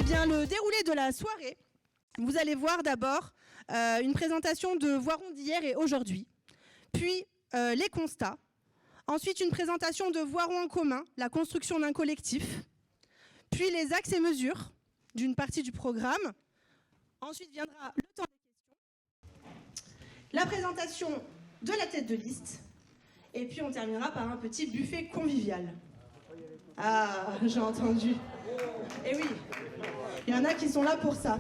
bien, le déroulé de la soirée, vous allez voir d'abord une présentation de Voiron d'hier et aujourd'hui, puis les constats, ensuite une présentation de Voiron en commun, la construction d'un collectif, puis les axes et mesures d'une partie du programme, ensuite viendra le temps des questions, la présentation de la tête de liste, et puis on terminera par un petit buffet convivial. Ah, j'ai entendu. Eh oui, il y en a qui sont là pour ça.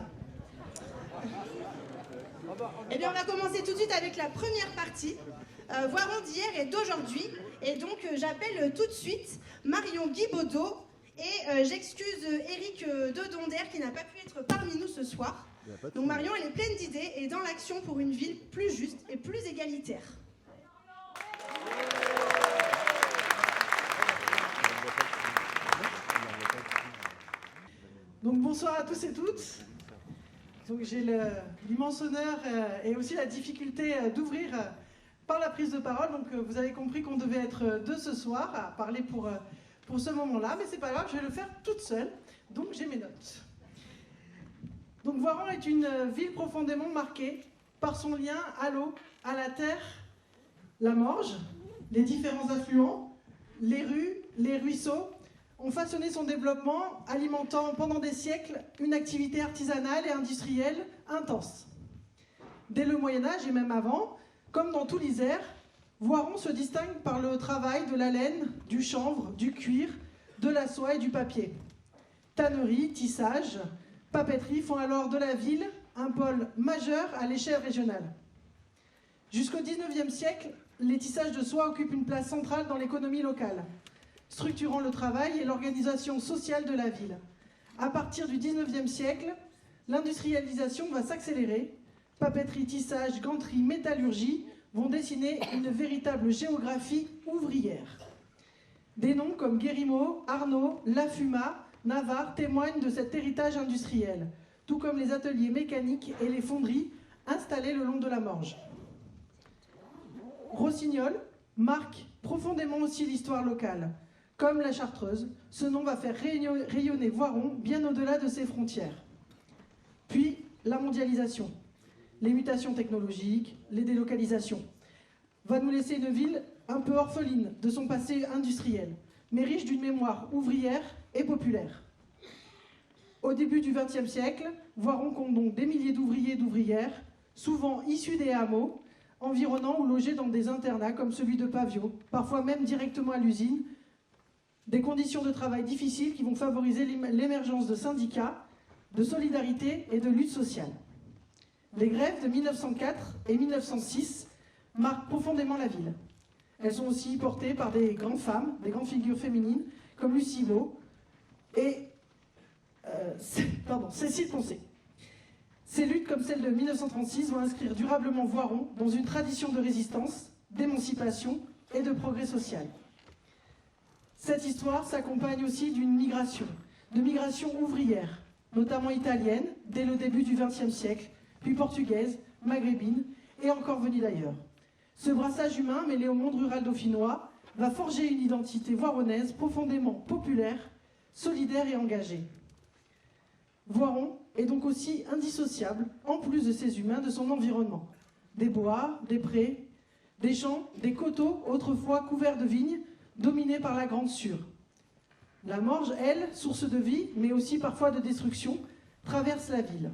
Eh bien, on va commencer tout de suite avec la première partie, Voiron d'hier et d'aujourd'hui. Et donc, j'appelle tout de suite Marion Guibaudot et j'excuse Éric Dedonder qui n'a pas pu être parmi nous ce soir. Donc, Marion, elle est pleine d'idées et dans l'action pour une ville plus juste et plus égalitaire. Donc bonsoir à tous et toutes. Donc j'ai l'immense honneur et aussi la difficulté d'ouvrir par la prise de parole. Donc vous avez compris qu'on devait être deux ce soir à parler pour ce moment-là, mais c'est pas grave, je vais le faire toute seule. Donc j'ai mes notes. Donc Voiron est une ville profondément marquée par son lien à l'eau, à la terre, la Morge, les différents affluents, les rues, les ruisseaux, ont façonné son développement, alimentant pendant des siècles une activité artisanale et industrielle intense. Dès le Moyen-Âge et même avant, comme dans tout l'Isère, Voiron se distingue par le travail de la laine, du chanvre, du cuir, de la soie et du papier. Tannerie, tissage, papeterie font alors de la ville un pôle majeur à l'échelle régionale. Jusqu'au XIXe siècle, les tissages de soie occupent une place centrale dans l'économie locale, structurant le travail et l'organisation sociale de la ville. À partir du XIXe siècle, l'industrialisation va s'accélérer. Papeterie, tissage, ganterie, métallurgie vont dessiner une véritable géographie ouvrière. Des noms comme Guérimau, Arnaud, Lafuma, Navarre témoignent de cet héritage industriel, tout comme les ateliers mécaniques et les fonderies installées le long de la Morge. Rossignol marque profondément aussi l'histoire locale. Comme la Chartreuse, ce nom va faire rayonner Voiron bien au-delà de ses frontières. Puis, la mondialisation, les mutations technologiques, les délocalisations, va nous laisser une ville un peu orpheline de son passé industriel, mais riche d'une mémoire ouvrière et populaire. Au début du XXe siècle, Voiron compte donc des milliers d'ouvriers et d'ouvrières, souvent issus des hameaux, environnants ou logés dans des internats comme celui de Pavio, parfois même directement à l'usine. Des conditions de travail difficiles qui vont favoriser l'émergence de syndicats, de solidarité et de lutte sociale. Les grèves de 1904 et 1906 marquent profondément la ville. Elles sont aussi portées par des grandes femmes, des grandes figures féminines, comme Lucie Beau et Cécile Poncet. Ces luttes, comme celle de 1936, vont inscrire durablement Voiron dans une tradition de résistance, d'émancipation et de progrès social. Cette histoire s'accompagne aussi d'une migration, de migration ouvrière, notamment italienne, dès le début du XXe siècle, puis portugaise, maghrébine, et encore venue d'ailleurs. Ce brassage humain, mêlé au monde rural dauphinois, va forger une identité voironnaise profondément populaire, solidaire et engagée. Voiron est donc aussi indissociable, en plus de ses humains, de son environnement. Des bois, des prés, des champs, des coteaux, autrefois couverts de vignes, dominée par la Grande Sûre. La Morge, elle, source de vie, mais aussi parfois de destruction, traverse la ville.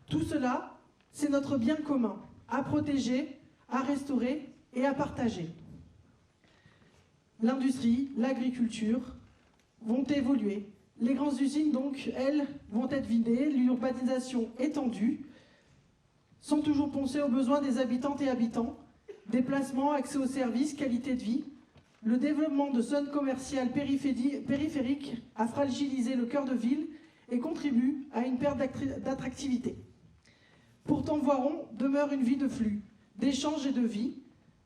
Tout cela, c'est notre bien commun, à protéger, à restaurer et à partager. L'industrie, l'agriculture vont évoluer. Les grandes usines, donc, elles, vont être vidées, l'urbanisation étendue, sont toujours poncées aux besoins des habitantes et habitants, déplacements, accès aux services, qualité de vie. Le développement de zones commerciales périphériques a fragilisé le cœur de ville et contribue à une perte d'attractivité. Pourtant, Voiron demeure une vie de flux, d'échanges et de vie,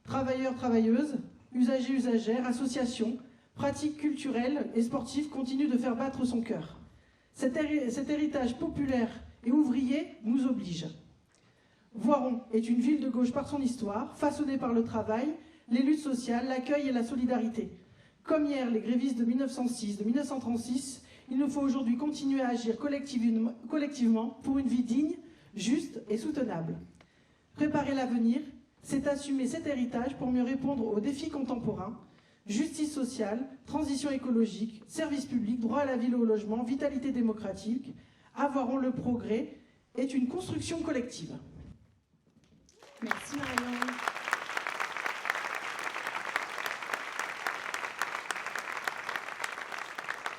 travailleurs, travailleuses, usagers, usagères, associations, pratiques culturelles et sportives continuent de faire battre son cœur. Cet héritage populaire et ouvrier nous oblige. Voiron est une ville de gauche par son histoire, façonnée par le travail, les luttes sociales, l'accueil et la solidarité. Comme hier, les grévistes de 1906, de 1936, Il nous faut aujourd'hui continuer à agir collectivement pour une vie digne, juste et soutenable. Préparer l'avenir, c'est assumer cet héritage pour mieux répondre aux défis contemporains. Justice sociale, transition écologique, services publics, droit à la ville et au logement, vitalité démocratique, Avoiron le progrès est une construction collective. Merci Marion.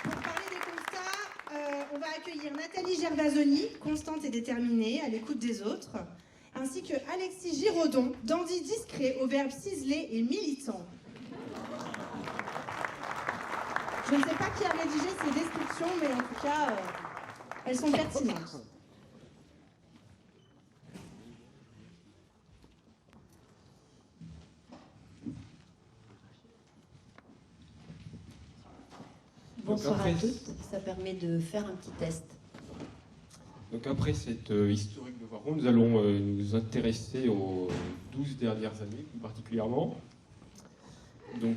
Pour parler des constats, on va accueillir Nathalie Gervasoni, constante et déterminée, à l'écoute des autres, ainsi que Alexis Giraudon, dandy discret, au verbe ciselé et militant. Je ne sais pas qui a rédigé ces descriptions, mais en tout cas, elles sont pertinentes. Bonsoir à tous, ça permet de faire un petit test. Donc après cette historique de Voiron, nous allons nous intéresser aux 12 dernières années plus particulièrement. Donc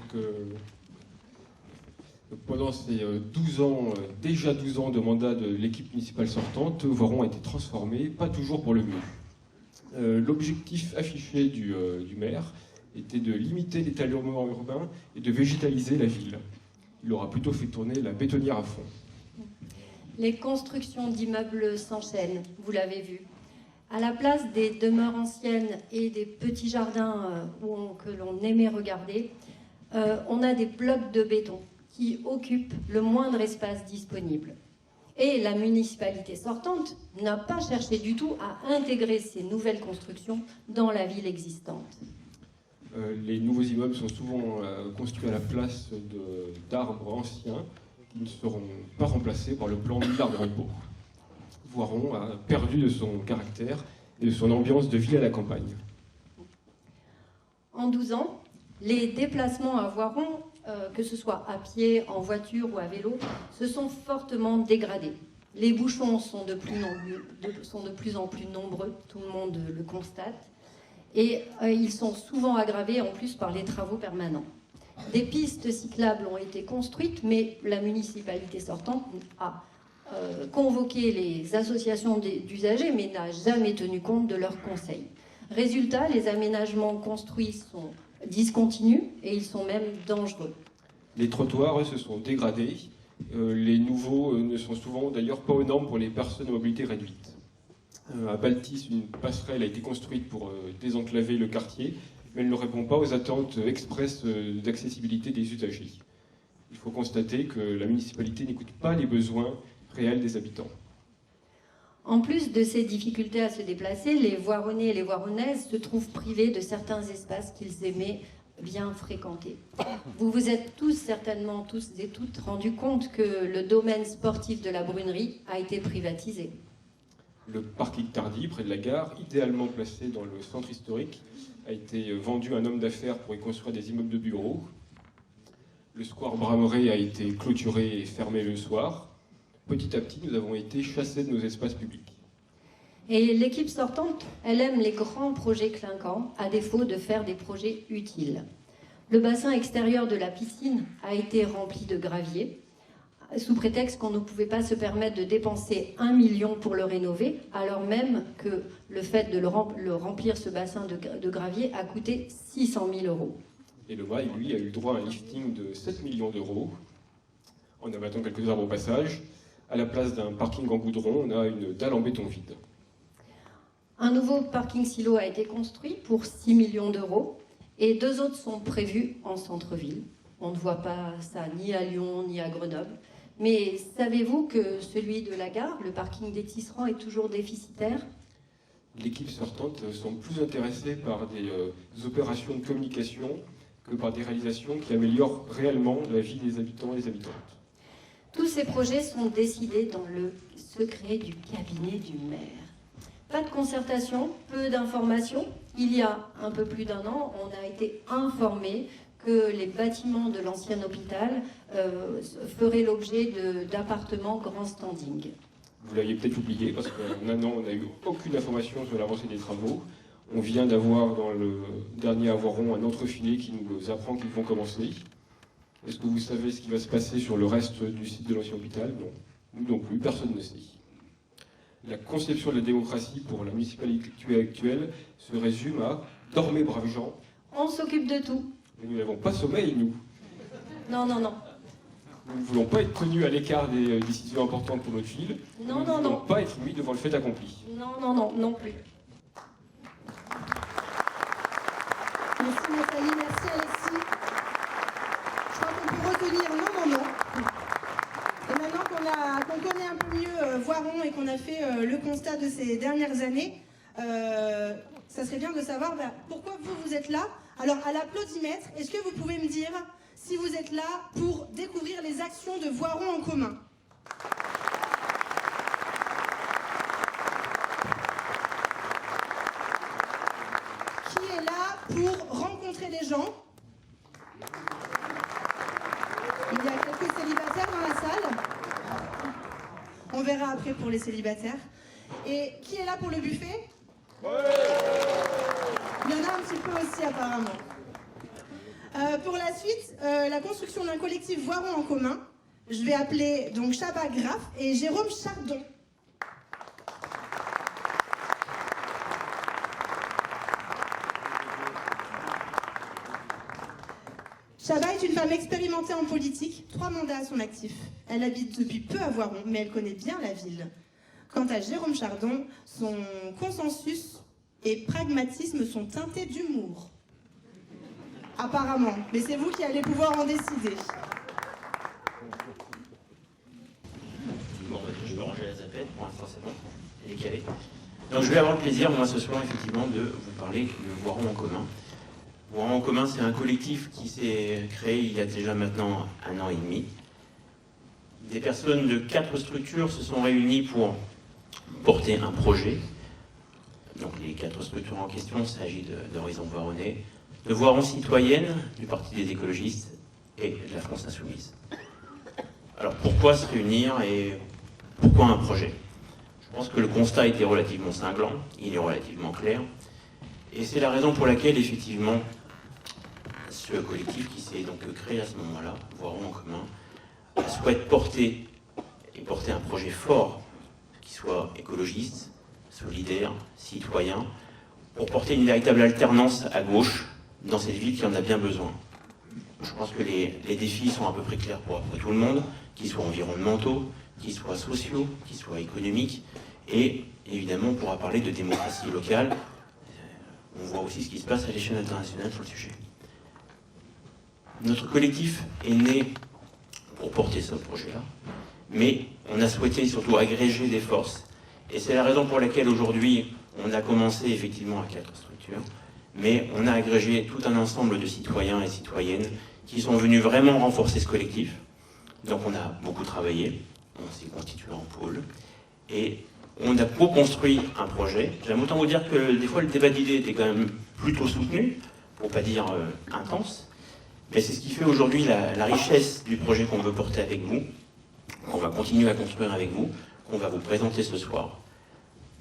pendant ces 12 ans, déjà 12 ans de mandat de l'équipe municipale sortante, Voiron a été transformé, pas toujours pour le mieux. L'objectif affiché du maire était de limiter l'étalement urbain et de végétaliser la ville. Il aura plutôt fait tourner la bétonnière à fond. Les constructions d'immeubles s'enchaînent, vous l'avez vu. À la place des demeures anciennes et des petits jardins que l'on aimait regarder, on a des blocs de béton qui occupent le moindre espace disponible. Et la municipalité sortante n'a pas cherché du tout à intégrer ces nouvelles constructions dans la ville existante. Les nouveaux immeubles sont souvent construits à la place d'arbres anciens qui ne seront pas remplacés par le plan Millard de Ribaud. Voiron a perdu de son caractère et de son ambiance de ville à la campagne. En 12 ans, les déplacements à Voiron, que ce soit à pied, en voiture ou à vélo, se sont fortement dégradés. Les bouchons sont de plus en plus nombreux, tout le monde le constate. Et ils sont souvent aggravés en plus par les travaux permanents. Des pistes cyclables ont été construites, mais la municipalité sortante a convoqué les associations d'usagers, mais n'a jamais tenu compte de leurs conseils. Résultat, les aménagements construits sont discontinus et ils sont même dangereux. Les trottoirs, eux, se sont dégradés. Les nouveaux ne sont souvent d'ailleurs pas aux normes pour les personnes à mobilité réduite. À Baltis, une passerelle a été construite pour désenclaver le quartier, mais elle ne répond pas aux attentes expresses d'accessibilité des usagers. Il faut constater que la municipalité n'écoute pas les besoins réels des habitants. En plus de ces difficultés à se déplacer, les Voironnais et les Voironnaises se trouvent privés de certains espaces qu'ils aimaient bien fréquenter. Vous vous êtes certainement tous et toutes rendus compte que le domaine sportif de la Brunerie a été privatisé. Le parking Tardy, près de la gare, idéalement placé dans le centre historique, a été vendu à un homme d'affaires pour y construire des immeubles de bureaux. Le square Brameret a été clôturé et fermé le soir. Petit à petit, nous avons été chassés de nos espaces publics. Et l'équipe sortante, elle aime les grands projets clinquants, à défaut de faire des projets utiles. Le bassin extérieur de la piscine a été rempli de gravier, sous prétexte qu'on ne pouvait pas se permettre de dépenser 1 million pour le rénover, alors même que le fait de le remplir, ce bassin de gravier, a coûté 600 000 euros. Et le Mail, lui, a eu le droit à un lifting de 7 millions d'euros, en abattant quelques arbres au passage. À la place d'un parking en goudron, on a une dalle en béton vide. Un nouveau parking silo a été construit pour 6 millions d'euros, et 2 autres sont prévus en centre-ville. On ne voit pas ça ni à Lyon, ni à Grenoble. Mais savez-vous que celui de la gare, le parking des Tisserands, est toujours déficitaire ? L'équipe sortante sont plus intéressées par des opérations de communication que par des réalisations qui améliorent réellement la vie des habitants et des habitantes. Tous ces projets sont décidés dans le secret du cabinet du maire. Pas de concertation, peu d'informations. Il y a un peu plus d'1 an, on a été informés que les bâtiments de l'ancien hôpital feraient l'objet d'appartements grand standing. Vous l'aviez peut-être oublié, parce qu'en 1 an, on n'a eu aucune information sur l'avancée des travaux. On vient d'avoir dans le dernier Avoiron un entrefilet qui nous apprend qu'ils vont commencer. Est-ce que vous savez ce qui va se passer sur le reste du site de l'ancien hôpital? Non. Nous non plus, personne ne sait. La conception de la démocratie pour la municipalité actuelle se résume à « dormez braves gens ». On s'occupe de tout. Mais nous n'avons pas sommeil, nous. Non, non, non. Nous ne voulons pas être tenus à l'écart des décisions importantes pour notre ville. Non, nous non, ne voulons non. pas être mis devant le fait accompli. Non, non, non, non plus. Merci Nathalie, merci Alexis. Je crois qu'on peut retenir non, non, non. Et maintenant qu'on connaît un peu mieux Voiron et qu'on a fait le constat de ces dernières années, ça serait bien de savoir pourquoi vous êtes là. Alors à l'applaudimètre, est-ce que vous pouvez me dire si vous êtes là pour découvrir les actions de Voiron en commun? Qui est là pour rencontrer des gens? Il y a quelques célibataires dans la salle. On verra après pour les célibataires. Et qui est là pour le buffet? Il y en a un petit peu aussi apparemment. Pour la suite, la construction d'un collectif Voiron en commun. Je vais appeler donc Chaba Graff et Jérôme Chardon. Chaba est une femme expérimentée en politique, 3 mandats à son actif. Elle habite depuis peu à Voiron, mais elle connaît bien la ville. Quant à Jérôme Chardon, son consensus et pragmatisme sont teintés d'humour. Apparemment, mais c'est vous qui allez pouvoir en décider. Bon, je peux ranger la zapette, pour l'instant c'est bon, elle est calée. Donc je vais avoir le plaisir, moi ce soir, effectivement, de vous parler de Voiron en commun. Voiron en commun, c'est un collectif qui s'est créé il y a déjà maintenant 1 an et demi. Des personnes de 4 structures se sont réunies pour porter un projet. Donc les 4 structures en question, il s'agit d'Horizon Voironnais, de Voiron Citoyenne, du Parti des écologistes et de la France Insoumise. Alors pourquoi se réunir et pourquoi un projet? Je pense que le constat était relativement cinglant, il est relativement clair. Et c'est la raison pour laquelle, effectivement, ce collectif qui s'est donc créé à ce moment-là, Voiron en commun, souhaite porter un projet fort qui soit écologiste, solidaire, citoyen, pour porter une véritable alternance à gauche dans cette ville qui en a bien besoin. Je pense que les défis sont à peu près clairs pour tout le monde, qu'ils soient environnementaux, qu'ils soient sociaux, qu'ils soient économiques, et évidemment on pourra parler de démocratie locale. On voit aussi ce qui se passe à l'échelle internationale sur le sujet. Notre collectif est né pour porter ce projet-là, mais on a souhaité surtout agréger des forces. Et c'est la raison pour laquelle aujourd'hui, on a commencé effectivement à 4 structures, mais on a agrégé tout un ensemble de citoyens et citoyennes qui sont venus vraiment renforcer ce collectif. Donc on a beaucoup travaillé, on s'est constitué en pôle, et on a co-construit un projet. J'aime autant vous dire que des fois le débat d'idées était quand même plutôt soutenu, pour pas dire intense, mais c'est ce qui fait aujourd'hui la richesse du projet qu'on veut porter avec vous, qu'on va continuer à construire avec vous, qu'on va vous présenter ce soir.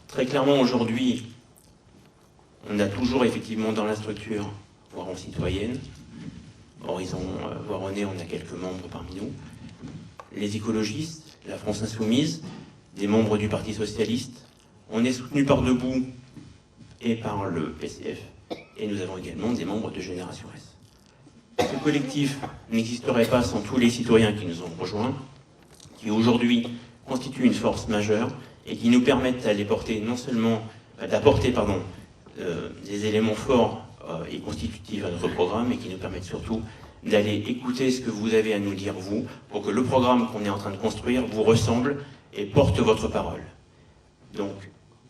Très clairement aujourd'hui, on a toujours effectivement dans la structure Voiron Citoyenne, Horizon Voironnais, on a quelques membres parmi nous, les écologistes, la France Insoumise, des membres du Parti Socialiste, on est soutenu par Debout et par le PCF, et nous avons également des membres de Génération S. Ce collectif n'existerait pas sans tous les citoyens qui nous ont rejoints, qui aujourd'hui constituent une force majeure et qui nous permettent d'aller porter non seulement d'apporter des éléments forts et constitutifs à notre programme, mais qui nous permettent surtout d'aller écouter ce que vous avez à nous dire vous, pour que le programme qu'on est en train de construire vous ressemble et porte votre parole. Donc,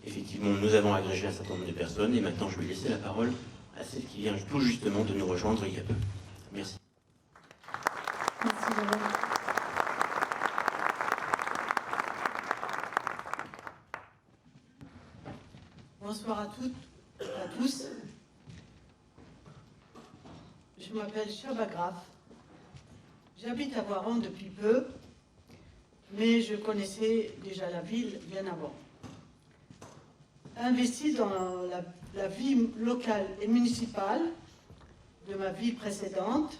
effectivement, nous avons agrégé un certain nombre de personnes, et maintenant je vais laisser la parole à celle qui vient tout justement de nous rejoindre il y a peu. Merci. Merci, Jérôme. Bonsoir à toutes, à tous. Je m'appelle Chaba Graff. J'habite à Voiron depuis peu, mais je connaissais déjà la ville bien avant. Investi dans la vie locale et municipale de ma vie précédente,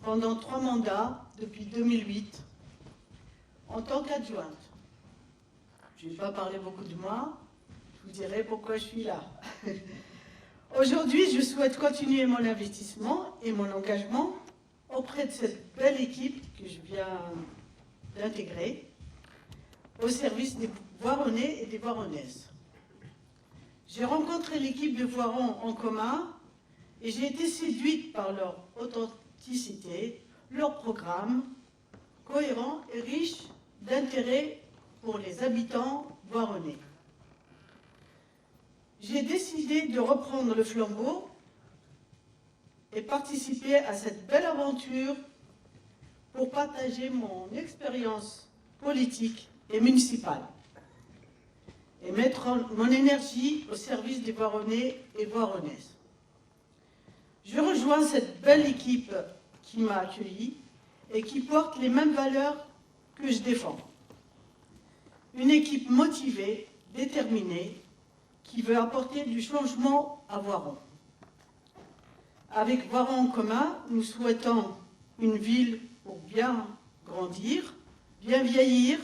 pendant 3 mandats depuis 2008 en tant qu'adjointe. Je ne vais pas parler beaucoup de moi, je vous dirai pourquoi je suis là. Aujourd'hui, je souhaite continuer mon investissement et mon engagement auprès de cette belle équipe que je viens d'intégrer au service des Voironnais et des Voironnaises. J'ai rencontré l'équipe de Voiron en commun et j'ai été séduite par leur authenticité, leur programme cohérent et riche d'intérêt pour les habitants voironnais. J'ai décidé de reprendre le flambeau et participer à cette belle aventure pour partager mon expérience politique et municipale et mettre mon énergie au service des Voironnais et Voironnaises. Je rejoins cette belle équipe qui m'a accueilli et qui porte les mêmes valeurs que je défends. Une équipe motivée, déterminée, qui veut apporter du changement à Voiron. Avec Voiron en commun, nous souhaitons une ville pour bien grandir, bien vieillir,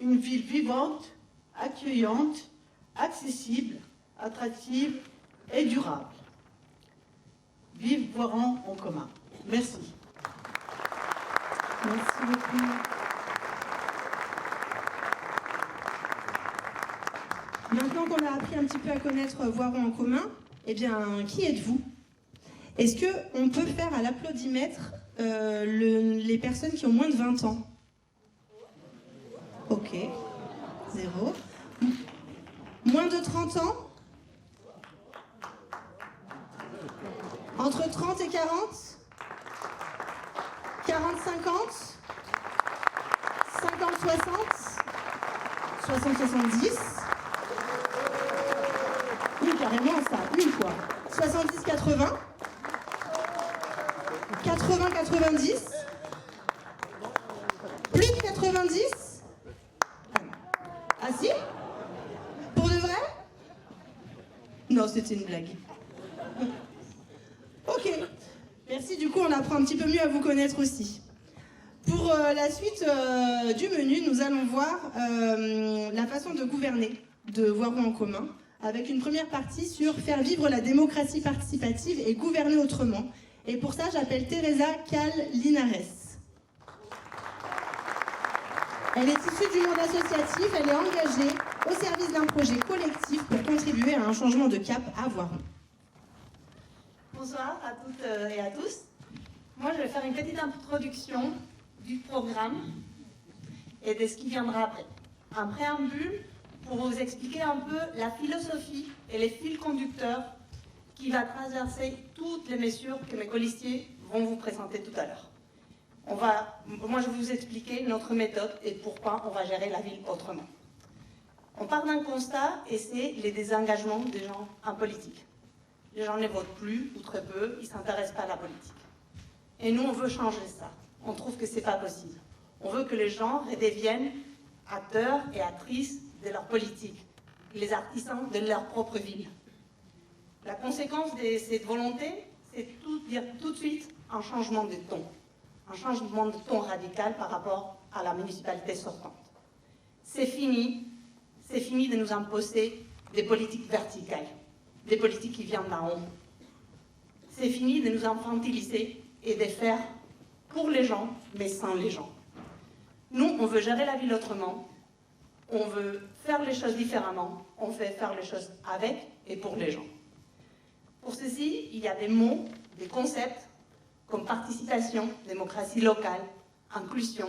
une ville vivante, accueillante, accessible, attractive et durable. Vive Voiron en commun. Merci. Merci beaucoup. Maintenant qu'on a appris un petit peu à connaître Voiron en commun, eh bien, qui êtes-vous? Est-ce qu'on peut faire à l'applaudimètre les personnes qui ont moins de 20 ans? Ok, 0. Moins de 30 ans? Entre 30 et 40? 40, 50? 50, 60? 60, 70? Oui, carrément ça, une fois. 70, 80? 80, 90? Plus de 90? Ah si? Pour de vrai? Non, c'était une blague. Ok. Merci, du coup, on apprend un petit peu mieux à vous connaître aussi. Pour la suite du menu, nous allons voir la façon de gouverner de Voiron en commun, avec une première partie sur faire vivre la démocratie participative et gouverner autrement. Et pour ça, j'appelle Teresa Cal Linares. Elle est issue du monde associatif, elle est engagée au service d'un projet collectif pour contribuer à un changement de cap à Voiron. Bonsoir à toutes et à tous. Moi, je vais faire une petite introduction du programme et de ce qui viendra après. Un préambule pour vous expliquer un peu la philosophie et les fils conducteurs qui va traverser toutes les mesures que mes colistiers vont vous présenter tout à l'heure. Moi, je vais vous expliquer notre méthode et pourquoi on va gérer la ville autrement. On part d'un constat et c'est les désengagements des gens en politique. Les gens ne votent plus ou très peu, ils ne s'intéressent pas à la politique. Et nous, on veut changer ça. On trouve que ce n'est pas possible. On veut que les gens redeviennent acteurs et actrices de leur politique, les artisans de leur propre ville. La conséquence de cette volonté, c'est dire tout de suite un changement de ton. Un changement de ton radical par rapport à la municipalité sortante. C'est fini de nous imposer des politiques verticales, des politiques qui viennent d'en haut. C'est fini de nous infantiliser et de faire pour les gens, mais sans les gens. Nous, on veut gérer la ville autrement, on veut faire les choses différemment, on veut faire les choses avec et pour les gens. Pour ceci, il y a des mots, des concepts, comme participation, démocratie locale, inclusion,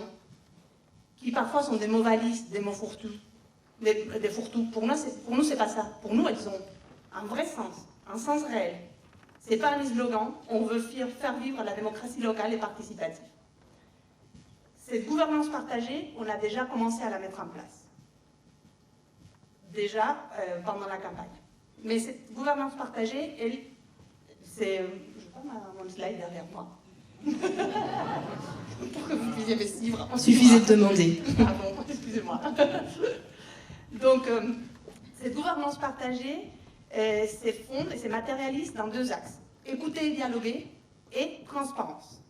qui parfois sont des mots valises, des mots fourre-tout, des fourre-tout. Pour nous, c'est pas ça. Pour nous, elles ont un vrai sens, un sens réel. C'est pas un slogan, on veut faire vivre la démocratie locale et participative. Cette gouvernance partagée, on a déjà commencé à la mettre en place. Déjà pendant la campagne. Mais cette gouvernance partagée, elle, c'est... Je n'ai pas mon slide derrière moi. Pour que vous puissiez me suivre. Il suffisait de demander. Ah bon, excusez-moi. Donc, cette gouvernance partagée, c'est fonde et c'est matérialiste dans deux axes. Écouter et dialoguer et transparence.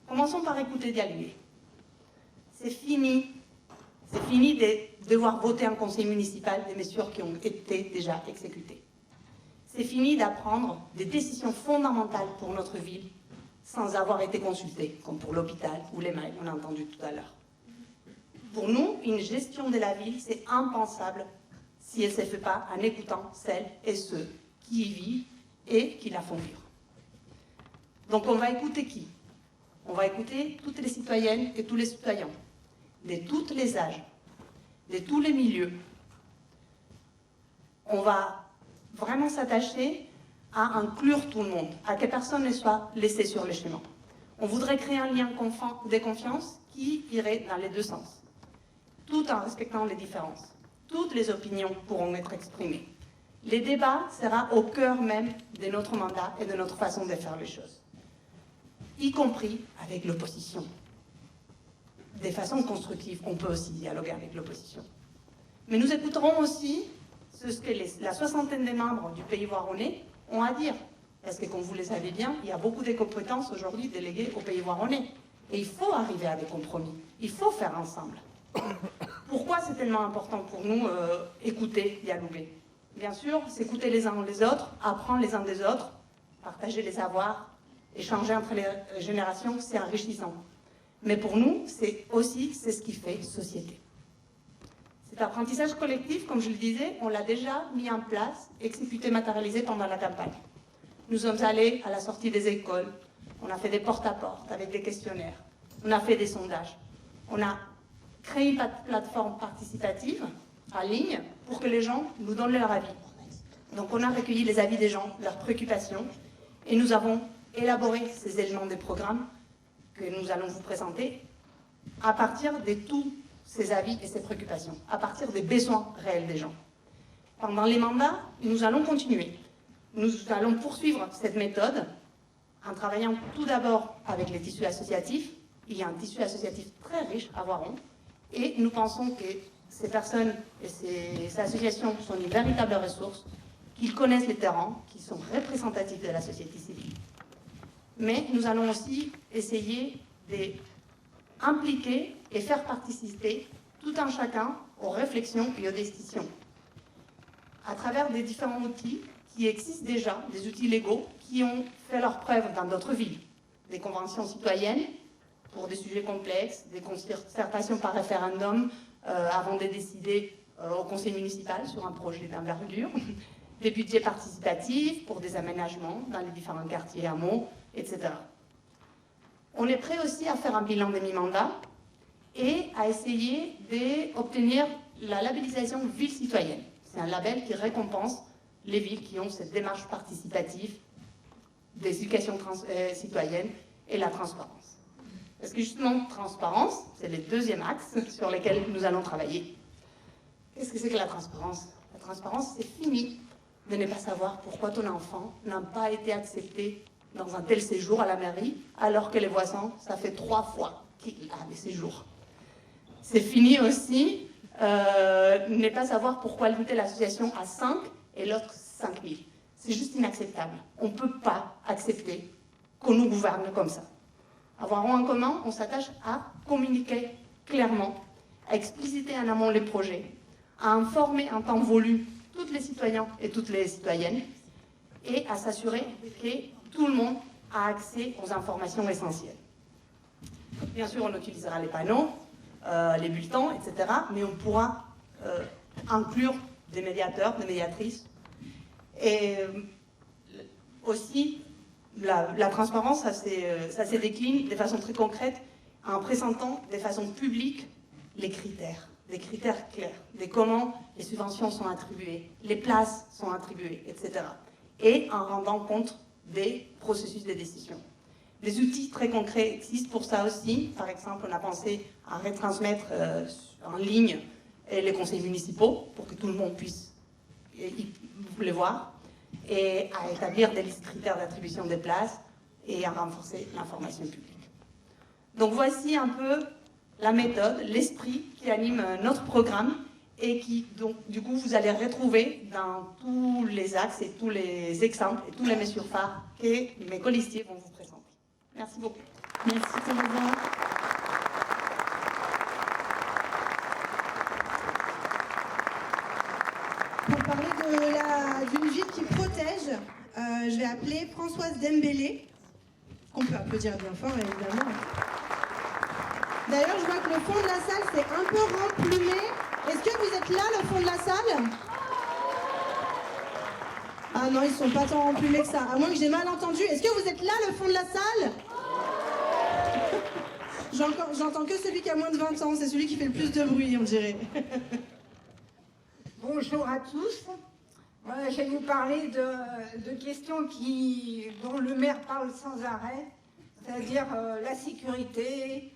Commençons par écouter, dialoguer. C'est fini de devoir voter un conseil municipal des mesures qui ont été déjà exécutées. C'est fini d'apprendre des décisions fondamentales pour notre ville sans avoir été consultés, comme pour l'hôpital ou les mails, on a entendu tout à l'heure. Pour nous, une gestion de la ville, c'est impensable si elle ne se fait pas en écoutant celles et ceux qui y vivent et qui la font vivre. Donc on va écouter qui? On va écouter toutes les citoyennes et tous les citoyens, de tous les âges, de tous les milieux. On va vraiment s'attacher à inclure tout le monde, à que personne ne soit laissé sur le chemin. On voudrait créer un lien de confiance qui irait dans les deux sens, tout en respectant les différences. Toutes les opinions pourront être exprimées. Les débats seront au cœur même de notre mandat et de notre façon de faire les choses, y compris avec l'opposition. De façon constructive, on peut aussi dialoguer avec l'opposition. Mais nous écouterons aussi ce que la soixantaine de membres du Pays Voironnais ont à dire. Parce que, comme vous le savez bien, il y a beaucoup de compétences aujourd'hui déléguées au Pays Voironnais. Et il faut arriver à des compromis. Il faut faire ensemble. Pourquoi c'est tellement important pour nous écouter, dialoguer? Bien sûr, s'écouter les uns les autres, apprendre les uns des autres, partager les savoirs, échanger entre les générations, c'est enrichissant. Mais pour nous, c'est ce qui fait société. Cet apprentissage collectif, comme je le disais, on l'a déjà mis en place, exécuté, matérialisé pendant la campagne. Nous sommes allés à la sortie des écoles, on a fait des porte-à-porte avec des questionnaires, on a fait des sondages, on a créé une plateforme participative en ligne pour que les gens nous donnent leur avis. Donc on a recueilli les avis des gens, leurs préoccupations, et nous avons élaboré ces éléments des programmes que nous allons vous présenter à partir de tous ces avis et ces préoccupations, à partir des besoins réels des gens. Pendant les mandats, nous allons continuer. Nous allons poursuivre cette méthode en travaillant tout d'abord avec les tissus associatifs. Il y a un tissu associatif très riche à Voiron et nous pensons que ces personnes et ces associations sont une véritable ressource, qu'ils connaissent les terrains, qu'ils sont représentatifs de la société civile. Mais nous allons aussi essayer d'impliquer et faire participer tout un chacun aux réflexions et aux décisions à travers des différents outils qui existent déjà, des outils légaux qui ont fait leur preuve dans d'autres villes. Des conventions citoyennes pour des sujets complexes, des concertations par référendum avant de décider au conseil municipal sur un projet d'envergure, des budgets participatifs pour des aménagements dans les différents quartiers, hameaux, etc. On est prêt aussi à faire un bilan de mi-mandat et à essayer d'obtenir la labellisation ville citoyenne. C'est un label qui récompense les villes qui ont cette démarche participative d'éducation citoyenne et la transparence. Parce que justement, transparence, c'est le deuxième axe sur lequel nous allons travailler. Qu'est-ce que c'est que la transparence? La transparence, c'est fini de ne pas savoir pourquoi ton enfant n'a pas été accepté dans un tel séjour à la mairie, alors que les voisins, ça fait 3 fois qu'il a des séjours. C'est fini aussi ne pas savoir pourquoi une telle association a 5 et l'autre 5 000. C'est juste inacceptable. On ne peut pas accepter qu'on nous gouverne comme ça. À Voiron en commun, on s'attache à communiquer clairement, à expliciter en amont les projets, à informer en temps voulu tous les citoyens et toutes les citoyennes et à s'assurer que tout le monde a accès aux informations essentielles. Bien sûr, on utilisera les panneaux, les bulletins, etc. Mais on pourra inclure des médiateurs, des médiatrices. Et aussi, la transparence, ça se décline de façon très concrète en présentant de façon publique les critères, des critères clairs, de comment les subventions sont attribuées, les places sont attribuées, etc. Et en rendant compte des processus de décision. Des outils très concrets existent pour ça aussi. Par exemple, on a pensé à retransmettre en ligne les conseils municipaux pour que tout le monde puisse les voir et à établir des listes critères d'attribution des places et à renforcer l'information publique. Donc voici un peu la méthode, l'esprit qui anime notre programme et qui, donc, du coup, vous allez retrouver dans tous les axes et tous les exemples et toutes les mesures phares que mes colistiers vont vous présenter. Merci beaucoup. Merci Teresa. Pour parler d'une ville qui protège, je vais appeler Françoise Dembélé, qu'on peut applaudir bien fort évidemment. D'ailleurs, je vois que le fond de la salle c'est un peu remplumé. Est-ce que vous êtes là, le fond de la salle? Ah non, ils sont pas tant emplumés que ça, à moins que j'ai mal entendu. Est-ce que vous êtes là, le fond de la salle? J'entends que celui qui a moins de 20 ans, c'est celui qui fait le plus de bruit, on dirait. Bonjour à tous. Voilà, je vais vous parler de questions dont le maire parle sans arrêt, c'est-à-dire la sécurité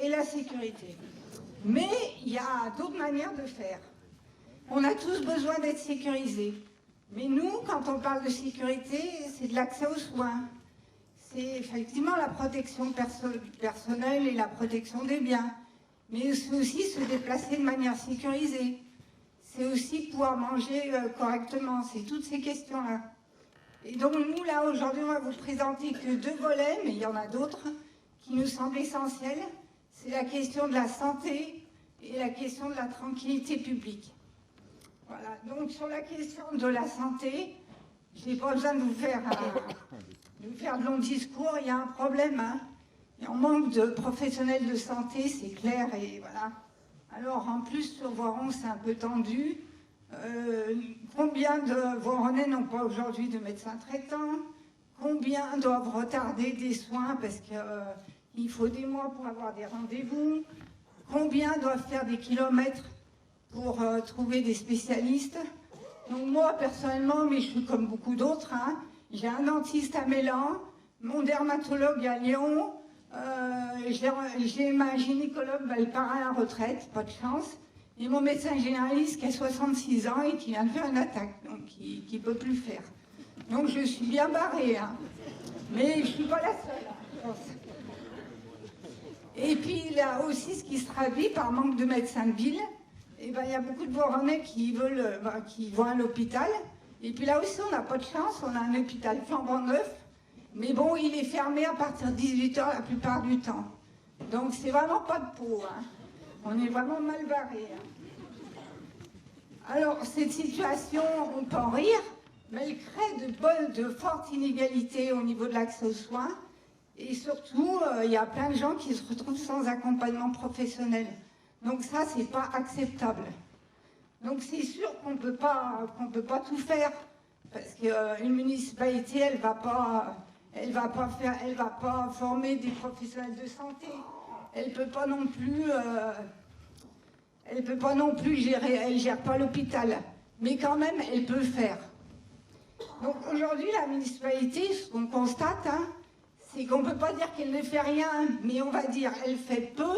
et la sécurité. Mais il y a d'autres manières de faire. On a tous besoin d'être sécurisés. Mais nous, quand on parle de sécurité, c'est de l'accès aux soins. C'est effectivement la protection personnelle et la protection des biens. Mais c'est aussi se déplacer de manière sécurisée. C'est aussi pouvoir manger correctement. C'est toutes ces questions-là. Et donc nous, là, aujourd'hui, on va vous présenter que 2 volets, mais il y en a d'autres qui nous semblent essentiels. C'est la question de la santé et la question de la tranquillité publique. Voilà. Donc sur la question de la santé, je n'ai pas besoin de vous faire de longs discours. Il y a un problème, hein. Et on manque de professionnels de santé, c'est clair, et voilà. Alors, en plus, sur Voiron, c'est un peu tendu. Combien de Voironnais n'ont pas aujourd'hui de médecin traitant? Combien doivent retarder des soins parce qu'il faut des mois pour avoir des rendez-vous? Combien doivent faire des kilomètres pour trouver des spécialistes? Donc moi, personnellement, mais je suis comme beaucoup d'autres, hein, j'ai un dentiste à Mélan, mon dermatologue à Lyon, j'ai ma gynécologue, elle part à la retraite, pas de chance, et mon médecin généraliste qui a 66 ans et qui vient de faire une attaque, donc qui ne peut plus faire. Donc je suis bien barrée, hein. Mais je ne suis pas la seule, hein, je pense. Et puis il y a aussi ce qui se traduit par manque de médecins de ville. Et ben, il y a beaucoup de Voironnais qui vont à l'hôpital. Et puis là aussi, on n'a pas de chance, on a un hôpital flambant neuf. Mais bon, il est fermé à partir de 18h la plupart du temps. Donc c'est vraiment pas de peau, hein. On est vraiment mal barré, hein. Alors cette situation, on peut en rire, mais elle crée de fortes inégalités au niveau de l'accès aux soins. Et surtout, il y a plein de gens qui se retrouvent sans accompagnement professionnel. Donc ça, c'est pas acceptable. Donc c'est sûr qu'on peut pas tout faire, parce qu'une municipalité, elle va pas former des professionnels de santé. Elle peut pas non plus gérer, elle gère pas l'hôpital. Mais quand même, elle peut faire. Donc aujourd'hui, la municipalité, ce qu'on constate, hein, c'est qu'on peut pas dire qu'elle ne fait rien, mais on va dire qu'elle fait peu,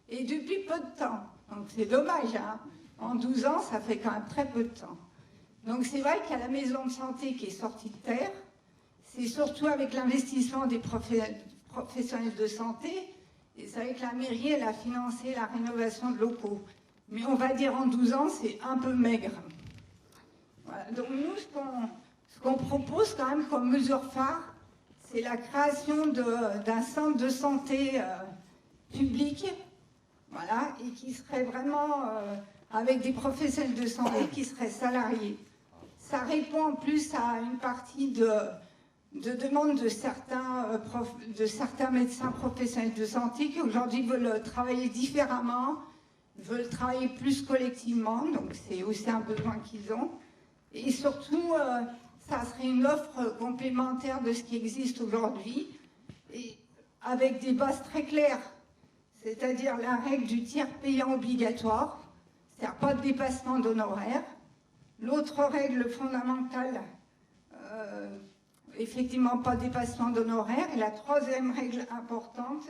et depuis peu de temps. Donc c'est dommage, hein. En 12 ans, ça fait quand même très peu de temps. Donc c'est vrai qu'il y a la maison de santé qui est sortie de terre. C'est surtout avec l'investissement des professionnels de santé. Et c'est vrai que la mairie, elle a financé la rénovation de locaux. Mais on va dire en 12 ans, c'est un peu maigre. Voilà. Donc nous, ce qu'on propose quand même comme mesure phare, c'est la création d'un centre de santé public, voilà, et qui serait vraiment avec des professionnels de santé qui seraient salariés. Ça répond en plus à une partie de demandes de certains médecins professionnels de santé qui aujourd'hui veulent travailler différemment, veulent travailler plus collectivement, donc c'est aussi un besoin qu'ils ont. Et surtout, ça serait une offre complémentaire de ce qui existe aujourd'hui, et avec des bases très claires, c'est-à-dire la règle du tiers payant obligatoire, c'est-à-dire pas de dépassement d'honoraires. L'autre règle fondamentale, effectivement pas de dépassement d'honoraires. Et la troisième règle importante,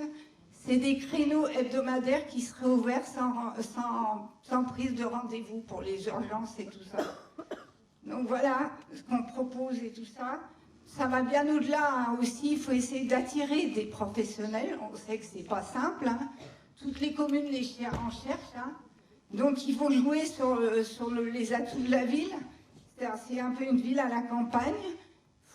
c'est des créneaux hebdomadaires qui seraient ouverts sans prise de rendez-vous pour les urgences et tout ça. Donc voilà ce qu'on propose et tout ça. Ça va bien au-delà, hein. Aussi, il faut essayer d'attirer des professionnels. On sait que c'est pas simple, hein. Toutes les communes en cherchent, hein. Donc il faut jouer sur les atouts de la ville. C'est un peu une ville à la campagne. Il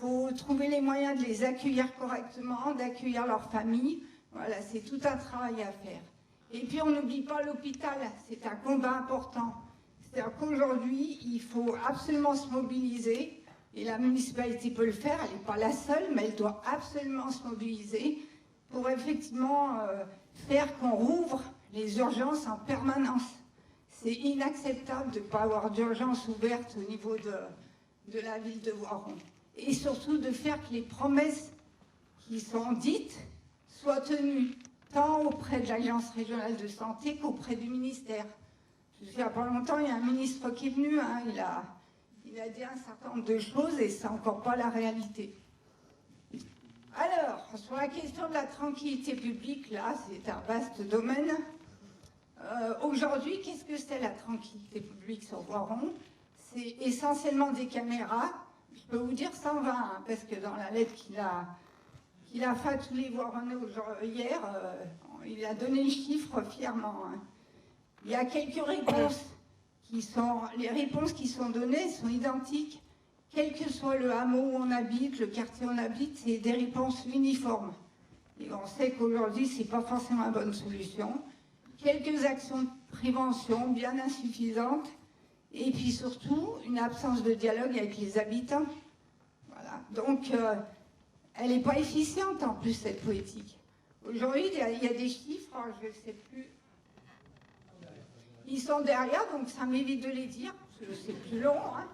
faut trouver les moyens de les accueillir correctement, d'accueillir leurs familles. Voilà, c'est tout un travail à faire. Et puis on n'oublie pas l'hôpital, c'est un combat important. C'est-à-dire qu'aujourd'hui, il faut absolument se mobiliser, et la municipalité peut le faire, elle n'est pas la seule, mais elle doit absolument se mobiliser pour effectivement faire qu'on rouvre les urgences en permanence. C'est inacceptable de ne pas avoir d'urgence ouverte au niveau de la ville de Voiron. Et surtout de faire que les promesses qui sont dites soient tenues, tant auprès de l'Agence régionale de santé qu'auprès du ministère. Je sais, il n'y a pas longtemps, il y a un ministre qui est venu, hein, il a dit un certain nombre de choses et c'est encore pas la réalité. Alors, sur la question de la tranquillité publique, là, c'est un vaste domaine. Aujourd'hui, qu'est-ce que c'est la tranquillité publique sur Voiron? C'est essentiellement des caméras. Je peux vous dire 120, hein, parce que dans la lettre qu'il a fait à tous les Voironnais hier, il a donné le chiffre fièrement. Hein. Il y a quelques réponses les réponses qui sont données sont identiques, quel que soit le hameau où on habite, le quartier où on habite, c'est des réponses uniformes. Et on sait qu'aujourd'hui, ce n'est pas forcément la bonne solution. Quelques actions de prévention bien insuffisantes, et puis surtout, une absence de dialogue avec les habitants. Voilà. Donc, elle n'est pas efficiente en plus, cette politique. Aujourd'hui, il y a des chiffres, je ne sais plus. Ils sont derrière, donc ça m'évite de les dire, parce que c'est plus long. Hein.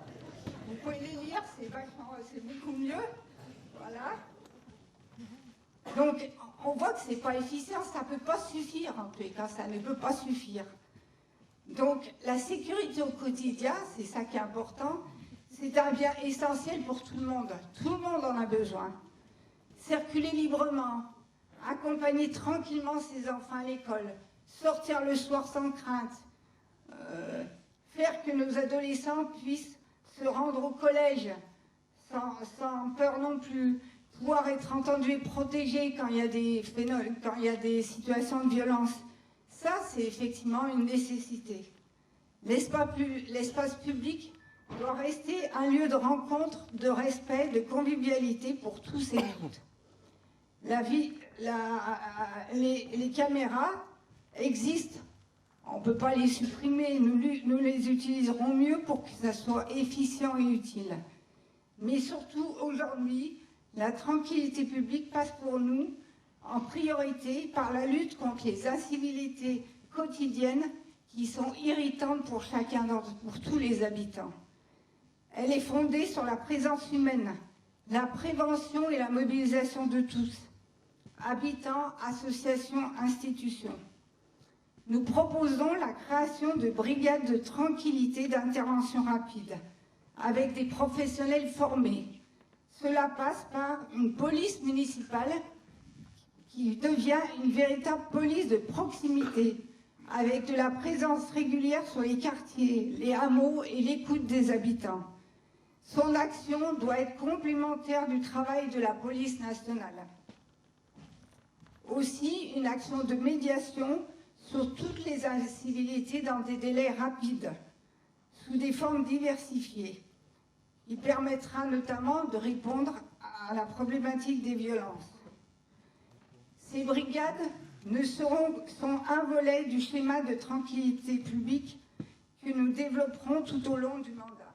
Vous pouvez les lire, c'est beaucoup mieux. Voilà. Donc, on voit que ce n'est pas efficient, ça ne peut pas suffire en tous les cas, ça ne peut pas suffire. Donc, la sécurité au quotidien, c'est ça qui est important, c'est un bien essentiel pour tout le monde. Tout le monde en a besoin. Circuler librement, accompagner tranquillement ses enfants à l'école, sortir le soir sans crainte, faire que nos adolescents puissent se rendre au collège sans peur non plus, pouvoir être entendus et protégés quand il y a des situations de violence. Ça, c'est effectivement une nécessité. L'espace public doit rester un lieu de rencontre, de respect, de convivialité pour tous et toutes. Les caméras existent. On ne peut pas les supprimer, nous les utiliserons mieux pour que ça soit efficient et utile. Mais surtout, aujourd'hui, la tranquillité publique passe pour nous en priorité par la lutte contre les incivilités quotidiennes qui sont irritantes pour pour tous les habitants. Elle est fondée sur la présence humaine, la prévention et la mobilisation de tous, habitants, associations, institutions. Nous proposons la création de brigades de tranquillité d'intervention rapide, avec des professionnels formés. Cela passe par une police municipale qui devient une véritable police de proximité, avec de la présence régulière sur les quartiers, les hameaux et l'écoute des habitants. Son action doit être complémentaire du travail de la police nationale. Aussi, une action de médiation sur toutes les incivilités dans des délais rapides, sous des formes diversifiées. Il permettra notamment de répondre à la problématique des violences. Ces brigades sont un volet du schéma de tranquillité publique que nous développerons tout au long du mandat.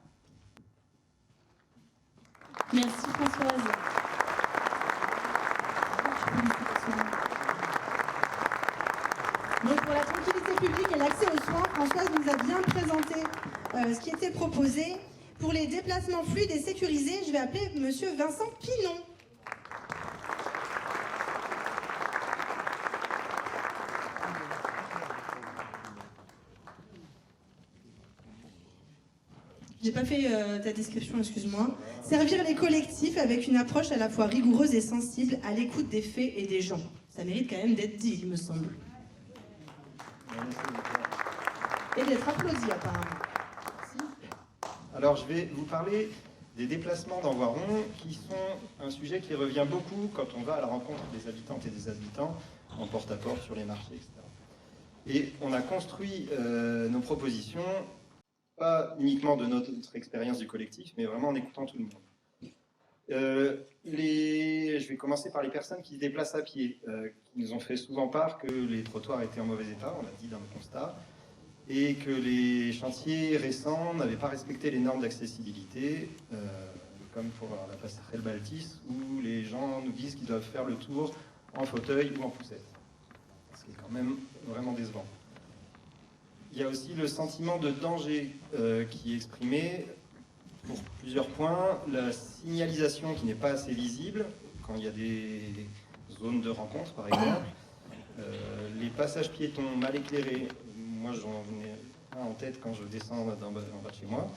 Merci Françoise. Donc pour la tranquillité publique et l'accès aux soins, Françoise nous a bien présenté ce qui était proposé. Pour les déplacements fluides et sécurisés, je vais appeler Monsieur Vincent Pinon. J'ai pas fait ta description, excuse-moi. Servir les collectifs avec une approche à la fois rigoureuse et sensible à l'écoute des faits et des gens. Ça mérite quand même d'être dit, il me semble. Et d'être applaudi, apparemment. Alors, je vais vous parler des déplacements dans Voiron, qui sont un sujet qui revient beaucoup quand on va à la rencontre des habitantes et des habitants, en porte-à-porte, sur les marchés, etc. Et on a construit nos propositions, pas uniquement de notre expérience du collectif, mais vraiment en écoutant tout le monde. Je vais commencer par les personnes qui se déplacent à pied, qui nous ont fait souvent part que les trottoirs étaient en mauvais état, on l'a dit dans le constat, et que les chantiers récents n'avaient pas respecté les normes d'accessibilité, comme pour la passerelle Baltis, où les gens nous disent qu'ils doivent faire le tour en fauteuil ou en poussette. Ce qui est quand même vraiment décevant. Il y a aussi le sentiment de danger qui est exprimé pour plusieurs points. La signalisation qui n'est pas assez visible, quand il y a des zones de rencontre par exemple. Les passages piétons mal éclairés, moi j'en venais un en tête quand je descends en bas de chez moi.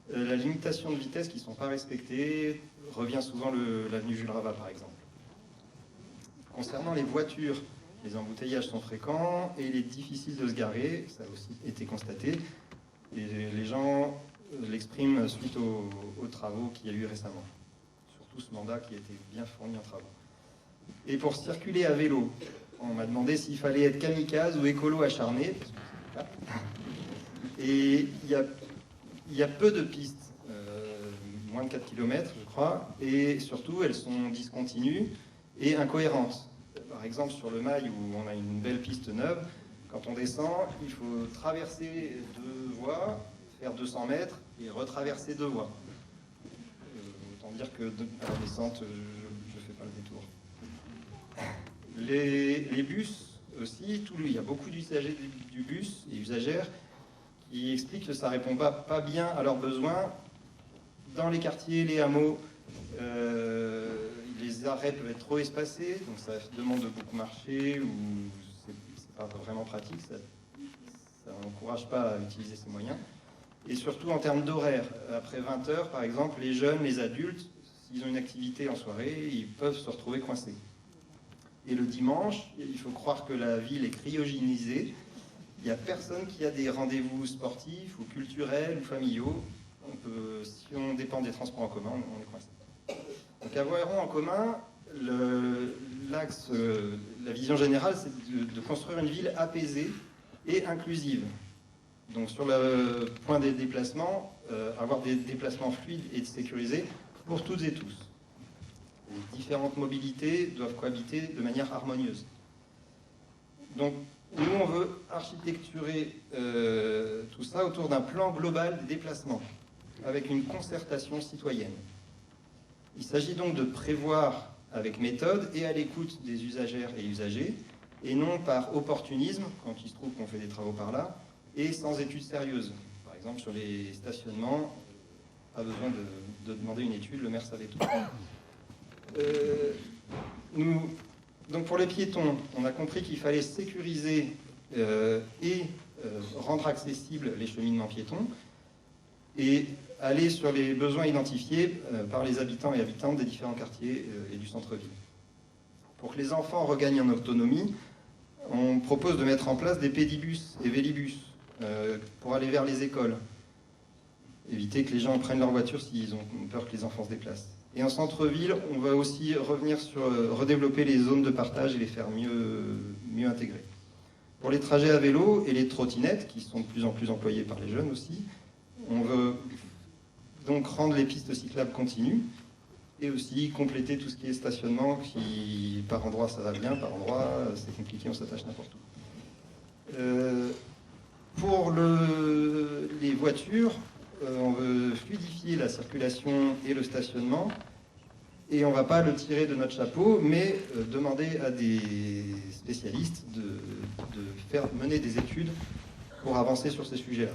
La limitation de vitesse qui ne sont pas respectées, revient souvent l'avenue Jules Raval par exemple. Concernant les voitures, les embouteillages sont fréquents et il est difficile de se garer, ça a aussi été constaté. Et les gens l'expriment suite aux travaux qu'il y a eu récemment. Surtout ce mandat qui a été bien fourni en travaux. Et pour circuler à vélo, on m'a demandé s'il fallait être kamikaze ou écolo acharné. Et il y a peu de pistes, moins de 4 km je crois, et surtout elles sont discontinues et incohérentes. Par exemple sur le Mail où on a une belle piste neuve, quand on descend, il faut traverser 2 voies, faire 200 mètres et retraverser 2 voies. Autant dire que à la descente, je ne fais pas le détour. Les bus aussi, il y a beaucoup d'usagers du bus et usagères qui expliquent que ça ne répond pas bien à leurs besoins. Dans les quartiers, les hameaux, les arrêts peuvent être trop espacés, donc ça demande de beaucoup marcher ou c'est pas vraiment pratique, ça n'encourage pas à utiliser ces moyens. Et surtout en termes d'horaire, après 20 heures par exemple, les jeunes, les adultes, s'ils ont une activité en soirée, ils peuvent se retrouver coincés. Et le dimanche, il faut croire que la ville est cryogénisée, il n'y a personne qui a des rendez-vous sportifs ou culturels ou familiaux. Si on dépend des transports en commun, on est coincé. Donc à Voiron en commun, l'axe, la vision générale, c'est de construire une ville apaisée et inclusive. Donc sur le point des déplacements, avoir des déplacements fluides et sécurisés pour toutes et tous. Les différentes mobilités doivent cohabiter de manière harmonieuse. Donc nous, on veut architecturer tout ça autour d'un plan global des déplacements, avec une concertation citoyenne. Il s'agit donc de prévoir avec méthode et à l'écoute des usagères et usagers, et non par opportunisme, quand il se trouve qu'on fait des travaux par là, et sans études sérieuses. Par exemple, sur les stationnements, pas besoin de demander une étude, le maire savait tout. Donc pour les piétons, on a compris qu'il fallait sécuriser et rendre accessibles les cheminements piétons, et aller sur les besoins identifiés par les habitants et habitantes des différents quartiers et du centre-ville. Pour que les enfants regagnent en autonomie, on propose de mettre en place des pédibus et vélibus pour aller vers les écoles. Éviter que les gens prennent leur voiture s'ils ont peur que les enfants se déplacent. Et en centre-ville, on va aussi revenir sur redévelopper les zones de partage et les faire mieux intégrer. Pour les trajets à vélo et les trottinettes, qui sont de plus en plus employées par les jeunes aussi, on veut donc rendre les pistes cyclables continues et aussi compléter tout ce qui est stationnement, qui par endroit ça va bien, par endroit c'est compliqué, on s'attache n'importe où. Pour les voitures, on veut fluidifier la circulation et le stationnement, et on ne va pas le tirer de notre chapeau, mais demander à des spécialistes de faire mener des études pour avancer sur ces sujets-là.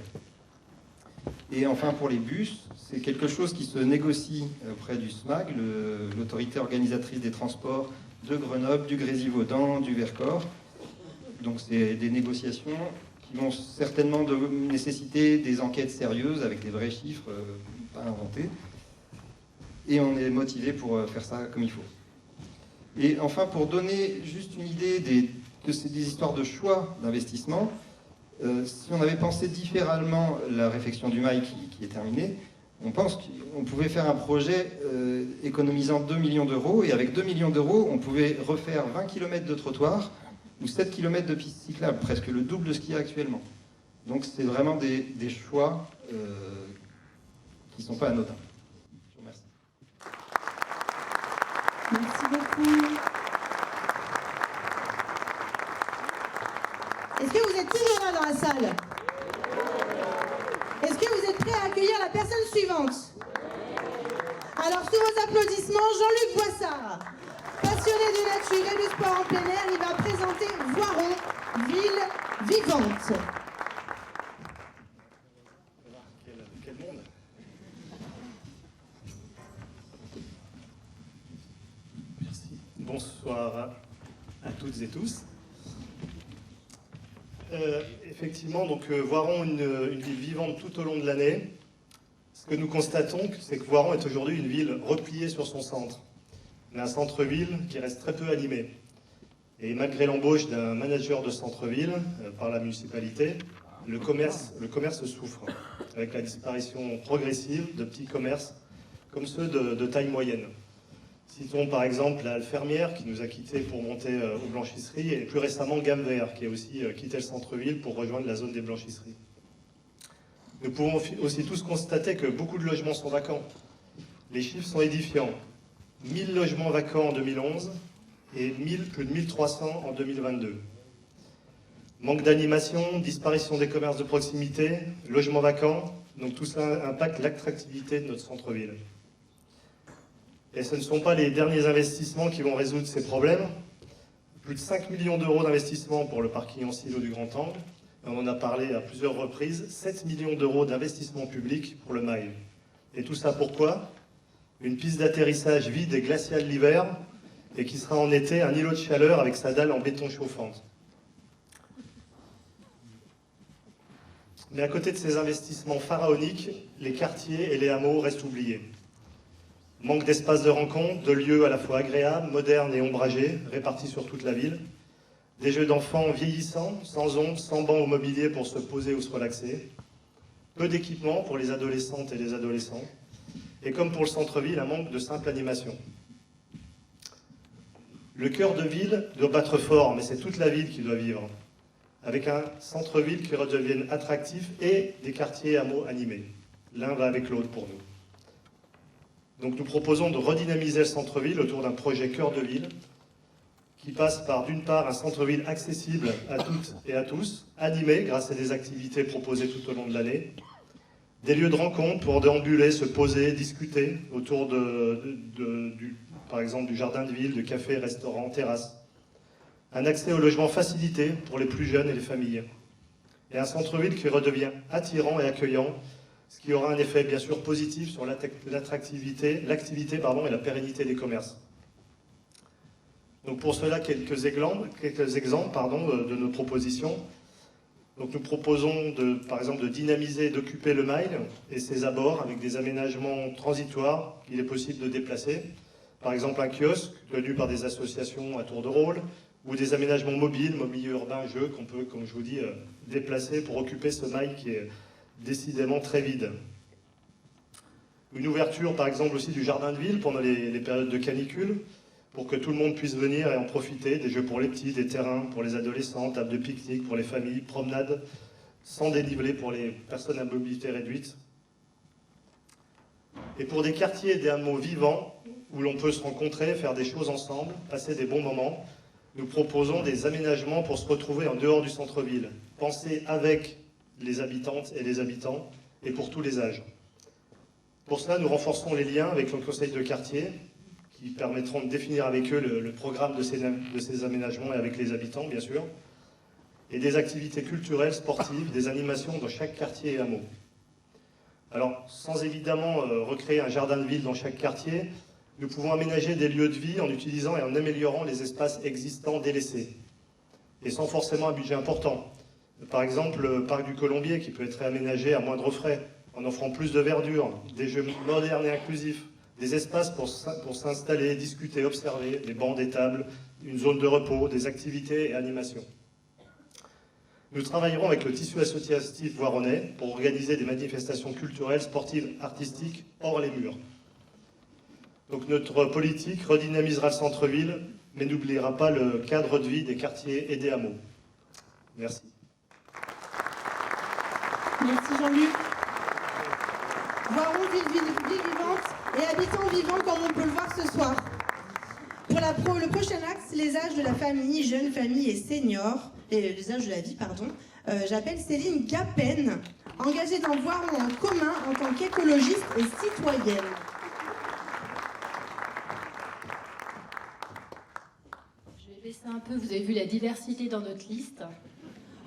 Et enfin, pour les bus, c'est quelque chose qui se négocie auprès du SMAG, l'autorité organisatrice des transports de Grenoble, du Grésivaudan, du Vercors. Donc c'est des négociations qui vont certainement nécessiter des enquêtes sérieuses avec des vrais chiffres, pas inventés. Et on est motivé pour faire ça comme il faut. Et enfin, pour donner juste une idée des histoires de choix d'investissement, si on avait pensé différemment la réfection du Mail qui est terminée, on pense qu'on pouvait faire un projet économisant 2 millions d'euros, et avec 2 millions d'euros, on pouvait refaire 20 km de trottoir ou 7 km de pistes cyclables, presque le double de ce qu'il y a actuellement. Donc c'est vraiment des choix qui ne sont pas anodins. Je vous remercie. Merci beaucoup. Est-ce que vous êtes toujours là dans la salle? Est-ce que vous êtes prêts à accueillir la personne suivante? Alors, sous vos applaudissements, Jean-Luc Boissard, passionné de nature et de sport en plein air, il va présenter Voiron, ville vivante. Quel monde! Merci. Bonsoir à toutes et tous. Effectivement, donc Voiron, une ville vivante tout au long de l'année. Ce que nous constatons, c'est que Voiron est aujourd'hui une ville repliée sur son centre. On a un centre-ville qui reste très peu animé. Et malgré l'embauche d'un manager de centre-ville par la municipalité, le commerce souffre, avec la disparition progressive de petits commerces comme ceux de taille moyenne. Citons par exemple la Halle Fermière qui nous a quittés pour monter aux blanchisseries et plus récemment Gamme Vert qui a aussi quitté le centre-ville pour rejoindre la zone des blanchisseries. Nous pouvons aussi tous constater que beaucoup de logements sont vacants. Les chiffres sont édifiants. 1000 logements vacants en 2011 et plus de 1300 en 2022. Manque d'animation, disparition des commerces de proximité, logements vacants, donc tout cela impacte l'attractivité de notre centre-ville. Et ce ne sont pas les derniers investissements qui vont résoudre ces problèmes. Plus de 5 millions d'euros d'investissement pour le parking en silo du Grand Angle. On en a parlé à plusieurs reprises. 7 millions d'euros d'investissement public pour le Mail. Et tout ça pourquoi? Une piste d'atterrissage vide et glaciale l'hiver et qui sera en été un îlot de chaleur avec sa dalle en béton chauffante. Mais à côté de ces investissements pharaoniques, les quartiers et les hameaux restent oubliés. Manque d'espaces de rencontre, de lieux à la fois agréables, modernes et ombragés, répartis sur toute la ville. Des jeux d'enfants vieillissants, sans ombre, sans banc ou mobilier pour se poser ou se relaxer. Peu d'équipements pour les adolescentes et les adolescents. Et comme pour le centre-ville, un manque de simple animation. Le cœur de ville doit battre fort, mais c'est toute la ville qui doit vivre. Avec un centre-ville qui redevienne attractif et des quartiers et hameaux animés. L'un va avec l'autre pour nous. Donc nous proposons de redynamiser le centre-ville autour d'un projet cœur de ville qui passe par, d'une part, un centre-ville accessible à toutes et à tous, animé grâce à des activités proposées tout au long de l'année, des lieux de rencontre pour déambuler, se poser, discuter autour par exemple du jardin de ville, de cafés, restaurants, terrasses, un accès au logement facilité pour les plus jeunes et les familles, et un centre-ville qui redevient attirant et accueillant, ce qui aura un effet bien sûr positif sur l'activité et la pérennité des commerces. Donc pour cela, quelques exemples de nos propositions. Donc nous proposons par exemple de dynamiser et d'occuper le Mail et ses abords avec des aménagements transitoires qu'il est possible de déplacer. Par exemple un kiosque tenu par des associations à tour de rôle ou des aménagements mobiles, mobilier urbain, jeux qu'on peut, comme je vous dis, déplacer pour occuper ce Mail qui est décidément très vide. Une ouverture par exemple aussi du jardin de ville pendant les périodes de canicule pour que tout le monde puisse venir et en profiter, des jeux pour les petits, des terrains pour les adolescents, tables de pique-nique pour les familles, promenades sans dénivelé pour les personnes à mobilité réduite. Et pour des quartiers et des hameaux vivants où l'on peut se rencontrer, faire des choses ensemble, passer des bons moments, nous proposons des aménagements pour se retrouver en dehors du centre-ville, pensés avec les habitantes et les habitants et pour tous les âges. Pour cela, nous renforçons les liens avec le conseil de quartier qui permettront de définir avec eux le programme de ces aménagements et avec les habitants, bien sûr, et des activités culturelles, sportives, des animations dans chaque quartier et hameau. Alors, sans évidemment recréer un jardin de ville dans chaque quartier, nous pouvons aménager des lieux de vie en utilisant et en améliorant les espaces existants délaissés, et sans forcément un budget important. Par exemple, le parc du Colombier qui peut être réaménagé à moindre frais, en offrant plus de verdure, des jeux modernes et inclusifs, des espaces pour s'installer, discuter, observer, des bancs, des tables, une zone de repos, des activités et animations. Nous travaillerons avec le tissu associatif voironnais pour organiser des manifestations culturelles, sportives, artistiques hors les murs. Donc notre politique redynamisera le centre-ville, mais n'oubliera pas le cadre de vie des quartiers et des hameaux. Merci. Merci Jean-Luc. Voiron, ville vivante et habitants vivants comme on peut le voir ce soir. Pour le prochain axe, les âges de la famille, jeunes familles et seniors, les âges de la vie, pardon, j'appelle Céline Gapen, engagée dans Voiron en commun en tant qu'écologiste et citoyenne. Je vais baisser un peu, vous avez vu la diversité dans notre liste.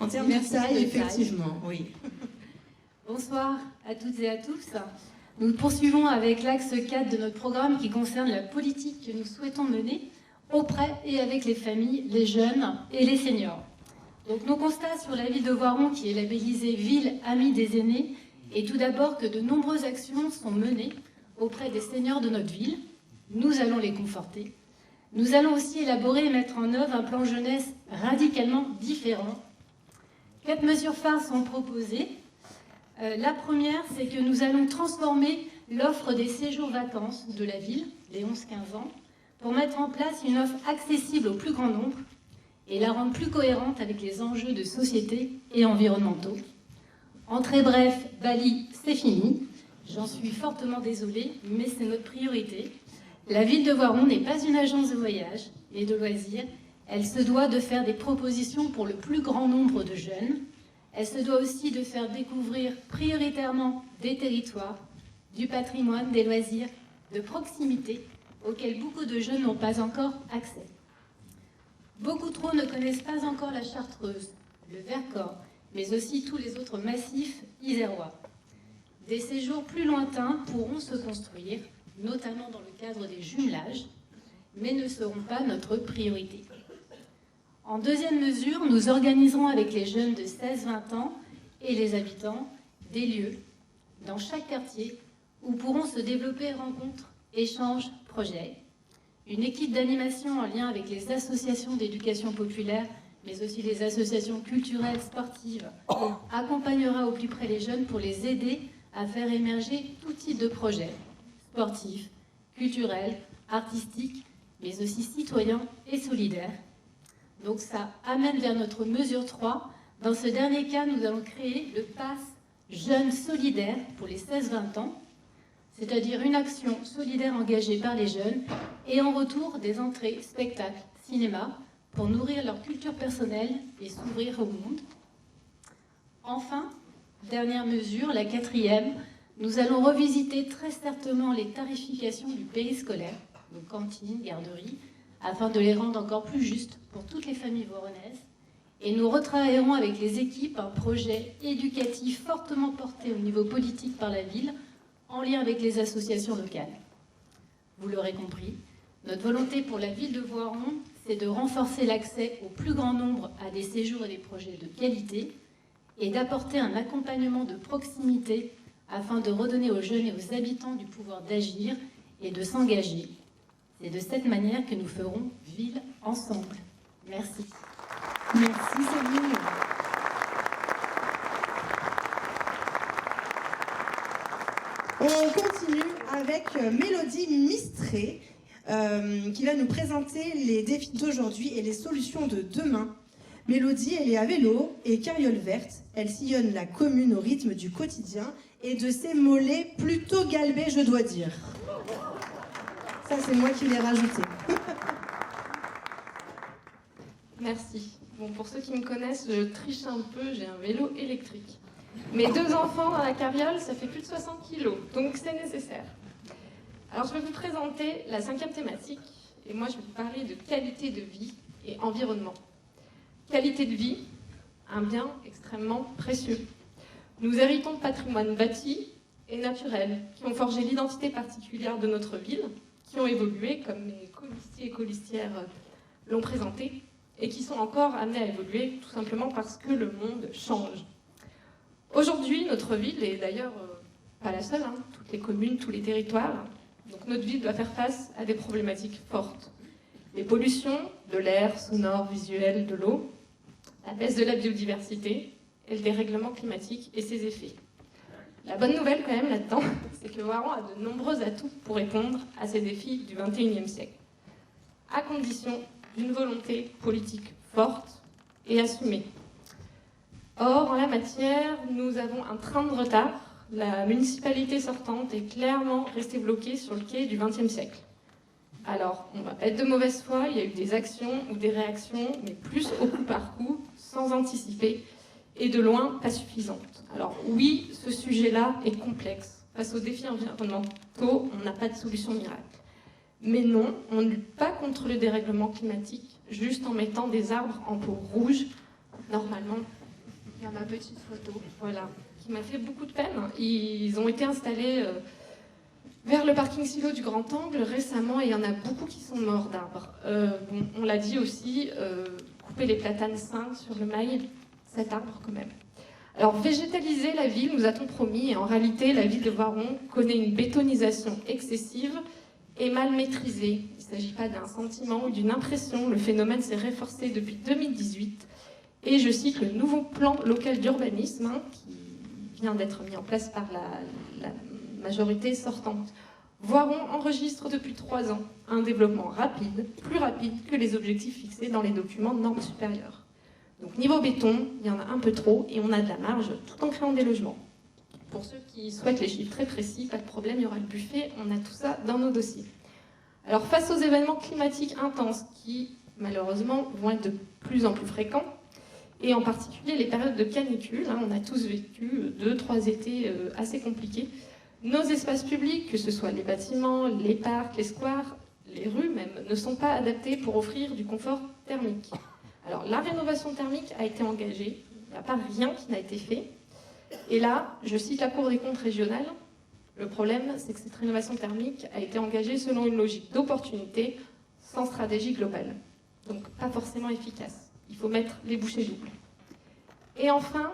En termes de taille, effectivement, oui. Bonsoir à toutes et à tous. Nous poursuivons avec l'axe 4 de notre programme qui concerne la politique que nous souhaitons mener auprès et avec les familles, les jeunes et les seniors. Donc nos constats sur la ville de Voiron, qui est labellisée Ville Amie des Aînés, est tout d'abord que de nombreuses actions sont menées auprès des seniors de notre ville. Nous allons les conforter. Nous allons aussi élaborer et mettre en œuvre un plan jeunesse radicalement différent. 4 mesures phares sont proposées. La première, c'est que nous allons transformer l'offre des séjours vacances de la ville, les 11-15 ans, pour mettre en place une offre accessible au plus grand nombre et la rendre plus cohérente avec les enjeux de société et environnementaux. En très bref, Bali, c'est fini. J'en suis fortement désolée, mais c'est notre priorité. La ville de Voiron n'est pas une agence de voyage et de loisirs. Elle se doit de faire des propositions pour le plus grand nombre de jeunes. Elle se doit aussi de faire découvrir prioritairement des territoires, du patrimoine, des loisirs, de proximité auxquels beaucoup de jeunes n'ont pas encore accès. Beaucoup trop ne connaissent pas encore la Chartreuse, le Vercors, mais aussi tous les autres massifs isérois. Des séjours plus lointains pourront se construire, notamment dans le cadre des jumelages, mais ne seront pas notre priorité. En deuxième mesure, nous organiserons avec les jeunes de 16-20 ans et les habitants des lieux dans chaque quartier où pourront se développer rencontres, échanges, projets. Une équipe d'animation en lien avec les associations d'éducation populaire, mais aussi les associations culturelles, sportives, accompagnera au plus près les jeunes pour les aider à faire émerger tout type de projets, sportifs, culturels, artistiques, mais aussi citoyens et solidaires. Donc ça amène vers notre mesure 3. Dans ce dernier cas, nous allons créer le Pass Jeunes Solidaire pour les 16-20 ans, c'est-à-dire une action solidaire engagée par les jeunes et en retour des entrées, spectacles, cinéma, pour nourrir leur culture personnelle et s'ouvrir au monde. Enfin, dernière mesure, la 4e, nous allons revisiter très certainement les tarifications du périscolaire, donc cantines, garderies, afin de les rendre encore plus justes pour toutes les familles voironnaises. Et nous retravaillerons avec les équipes un projet éducatif fortement porté au niveau politique par la ville, en lien avec les associations locales. Vous l'aurez compris, notre volonté pour la ville de Voiron, c'est de renforcer l'accès au plus grand nombre à des séjours et des projets de qualité et d'apporter un accompagnement de proximité afin de redonner aux jeunes et aux habitants du pouvoir d'agir et de s'engager. C'est de cette manière que nous ferons ville ensemble. Merci. Merci Céline. On continue avec Mélodie Mistré qui va nous présenter les défis d'aujourd'hui et les solutions de demain. Mélodie, elle est à vélo et carriole verte. Elle sillonne la commune au rythme du quotidien et de ses mollets plutôt galbés, je dois dire. Ça, c'est moi qui l'ai rajouté. Merci. Bon, pour ceux qui me connaissent, je triche un peu, j'ai un vélo électrique. Mes 2 enfants dans la carriole, ça fait plus de 60 kilos, donc c'est nécessaire. Alors, je vais vous présenter la 5e thématique, et moi, je vais vous parler de qualité de vie et environnement. Qualité de vie, un bien extrêmement précieux. Nous héritons de patrimoine bâti et naturel, qui ont forgé l'identité particulière de notre ville, qui ont évolué, comme mes colistiers et colistières l'ont présenté, et qui sont encore amenés à évoluer, tout simplement parce que le monde change. Aujourd'hui, notre ville, et d'ailleurs pas la seule, toutes les communes, tous les territoires, donc notre ville doit faire face à des problématiques fortes. Les pollutions de l'air, sonore, visuel, de l'eau, la baisse de la biodiversité et le dérèglement climatique et ses effets. La bonne nouvelle quand même là-dedans, c'est que Voiron a de nombreux atouts pour répondre à ces défis du XXIe siècle, à condition d'une volonté politique forte et assumée. Or, en la matière, nous avons un train de retard. La municipalité sortante est clairement restée bloquée sur le quai du XXe siècle. Alors, on va pas être de mauvaise foi, il y a eu des actions ou des réactions, mais plus au coup par coup, sans anticiper, et de loin pas suffisantes. Alors oui, ce sujet-là est complexe. Face aux défis environnementaux, on n'a pas de solution miracle. Mais non, on ne lutte pas contre le dérèglement climatique juste en mettant des arbres en peau rouge. Normalement, il y a ma petite photo, voilà, qui m'a fait beaucoup de peine. Ils ont été installés vers le parking silo du Grand Angle récemment et il y en a beaucoup qui sont morts d'arbres. Bon, on l'a dit aussi, couper les platanes sains sur le mail, cet arbre quand même. Alors, végétaliser la ville, nous a-t-on promis, et en réalité, la ville de Voiron connaît une bétonisation excessive et mal maîtrisée. Il ne s'agit pas d'un sentiment ou d'une impression, le phénomène s'est renforcé depuis 2018. Et je cite le nouveau plan local d'urbanisme, qui vient d'être mis en place par la majorité sortante. Voiron enregistre depuis 3 ans un développement rapide, plus rapide que les objectifs fixés dans les documents de normes supérieures. Donc niveau béton, il y en a un peu trop et on a de la marge tout en créant des logements. Pour ceux qui souhaitent les chiffres très précis, pas de problème, il y aura le buffet, on a tout ça dans nos dossiers. Alors face aux événements climatiques intenses qui, malheureusement, vont être de plus en plus fréquents, et en particulier les périodes de canicule, on a tous vécu 2-3 étés assez compliqués, nos espaces publics, que ce soit les bâtiments, les parcs, les squares, les rues même, ne sont pas adaptés pour offrir du confort thermique. Alors la rénovation thermique a été engagée, il n'y a pas rien qui n'a été fait. Et là, je cite la Cour des comptes régionale, le problème c'est que cette rénovation thermique a été engagée selon une logique d'opportunité, sans stratégie globale. Donc pas forcément efficace. Il faut mettre les bouchées doubles. Et enfin,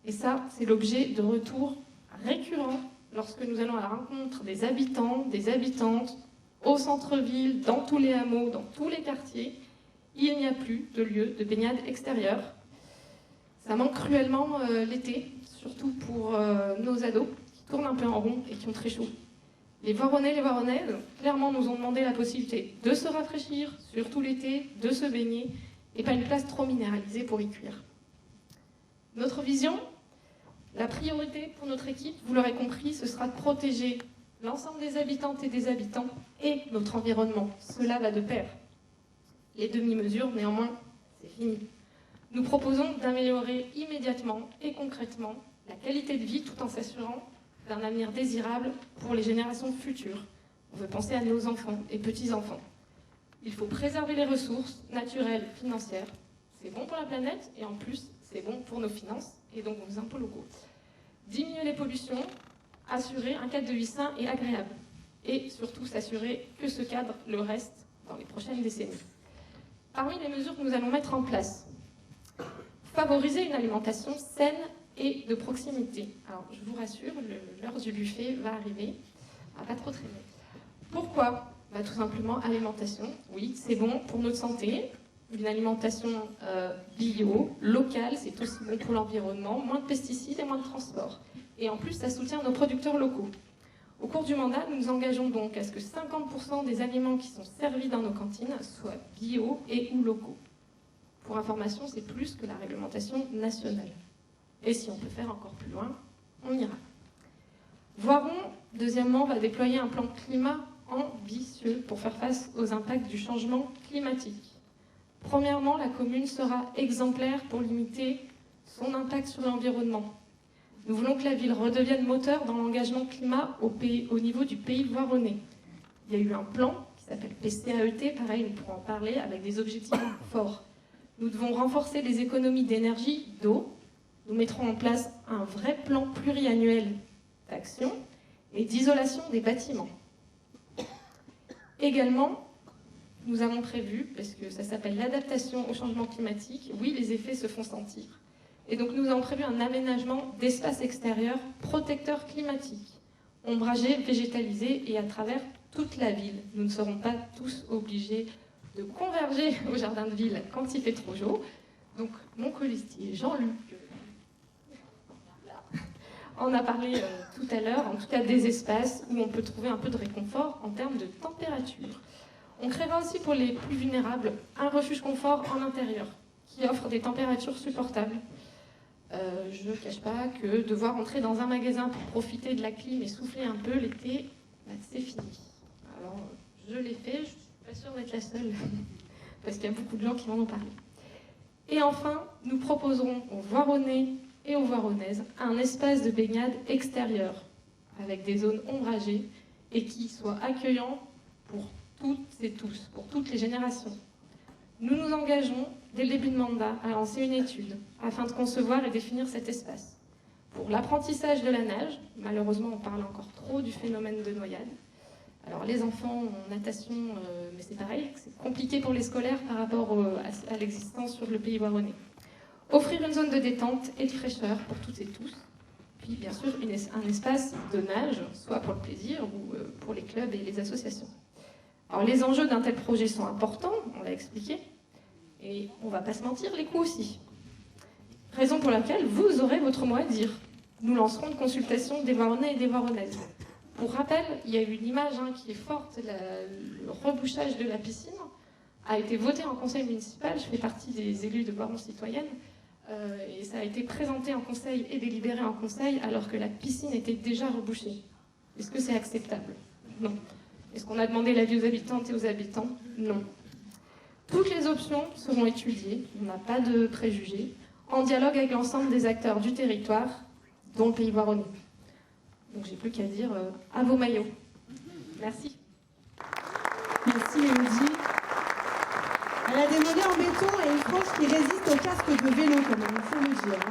et ça c'est l'objet de retours récurrents lorsque nous allons à la rencontre des habitants, des habitantes, au centre-ville, dans tous les hameaux, dans tous les quartiers, il n'y a plus de lieu de baignade extérieure. Ça manque cruellement l'été, surtout pour nos ados qui tournent un peu en rond et qui ont très chaud. Les Voironnais, les Voironnaises, clairement nous ont demandé la possibilité de se rafraîchir, surtout l'été, de se baigner, et pas une place trop minéralisée pour y cuire. Notre vision, la priorité pour notre équipe, vous l'aurez compris, ce sera de protéger l'ensemble des habitantes et des habitants et notre environnement. Cela va de pair. Les demi-mesures, néanmoins, c'est fini. Nous proposons d'améliorer immédiatement et concrètement la qualité de vie tout en s'assurant d'un avenir désirable pour les générations futures. On veut penser à nos enfants et petits-enfants. Il faut préserver les ressources naturelles, financières. C'est bon pour la planète et en plus, c'est bon pour nos finances et donc nos impôts locaux. Diminuer les pollutions, assurer un cadre de vie sain et agréable. Et surtout s'assurer que ce cadre le reste dans les prochaines décennies. Parmi les mesures que nous allons mettre en place, favoriser une alimentation saine et de proximité. Alors, je vous rassure, l'heure du buffet va arriver, on va pas trop traîner. Pourquoi ? Tout simplement, alimentation, oui, c'est bon pour notre santé. Une alimentation bio, locale, c'est aussi bon pour l'environnement, moins de pesticides et moins de transport. Et en plus, ça soutient nos producteurs locaux. Au cours du mandat, nous nous engageons donc à ce que 50% des aliments qui sont servis dans nos cantines soient bio et ou locaux. Pour information, c'est plus que la réglementation nationale. Et si on peut faire encore plus loin, on ira. Voiron, deuxièmement, va déployer un plan climat ambitieux pour faire face aux impacts du changement climatique. Premièrement, la commune sera exemplaire pour limiter son impact sur l'environnement. Nous voulons que la ville redevienne moteur dans l'engagement climat au niveau du pays voironnais. Il y a eu un plan qui s'appelle PCAET, pareil, nous pourrons en parler, avec des objectifs forts. Nous devons renforcer les économies d'énergie, d'eau. Nous mettrons en place un vrai plan pluriannuel d'action et d'isolation des bâtiments. Également, nous avons prévu, parce que ça s'appelle l'adaptation au changement climatique, oui, les effets se font sentir. Et donc nous avons prévu un aménagement d'espaces extérieurs protecteurs climatiques, ombragés, végétalisés et à travers toute la ville. Nous ne serons pas tous obligés de converger au jardin de ville quand il fait trop chaud. Donc mon colistier Jean-Luc en a parlé tout à l'heure, en tout cas des espaces où on peut trouver un peu de réconfort en termes de température. On créera aussi pour les plus vulnérables un refuge confort en intérieur qui offre des températures supportables. Je ne cache pas que devoir entrer dans un magasin pour profiter de la clim et souffler un peu l'été, c'est fini. Alors, je l'ai fait, je ne suis pas sûre d'être la seule, parce qu'il y a beaucoup de gens qui m'en ont parlé. Et enfin, nous proposerons aux Voironnais et aux Voironnaises un espace de baignade extérieur, avec des zones ombragées, et qui soit accueillant pour toutes et tous, pour toutes les générations. Nous nous engageons, dès le début de mandat, à lancer une étude, afin de concevoir et définir cet espace. Pour l'apprentissage de la nage, malheureusement on parle encore trop du phénomène de noyade. Alors les enfants en natation, mais c'est pareil, c'est compliqué pour les scolaires par rapport à l'existence sur le pays voironnais. Offrir une zone de détente et de fraîcheur pour toutes et tous. Puis bien sûr un espace de nage, soit pour le plaisir ou pour les clubs et les associations. Alors les enjeux d'un tel projet sont importants, on l'a expliqué, et on ne va pas se mentir, les coûts aussi. Raison pour laquelle vous aurez votre mot à dire. Nous lancerons une consultation des Voironnais et des Voironnaises. Pour rappel, il y a eu une image qui est forte, le rebouchage de la piscine a été voté en conseil municipal, je fais partie des élus de Voiron Citoyenne, et ça a été présenté en conseil et délibéré en conseil alors que la piscine était déjà rebouchée. Est-ce que c'est acceptable? Non. Est-ce qu'on a demandé l'avis aux habitantes et aux habitants? Non. Toutes les options seront étudiées, on n'a pas de préjugés, en dialogue avec l'ensemble des acteurs du territoire, dont le pays voironnais. Donc j'ai plus qu'à dire à vos maillots. Merci. Merci Mélodie. Elle a des mollets en béton et une frange qui résiste au casque de vélo, quand même, il faut le dire.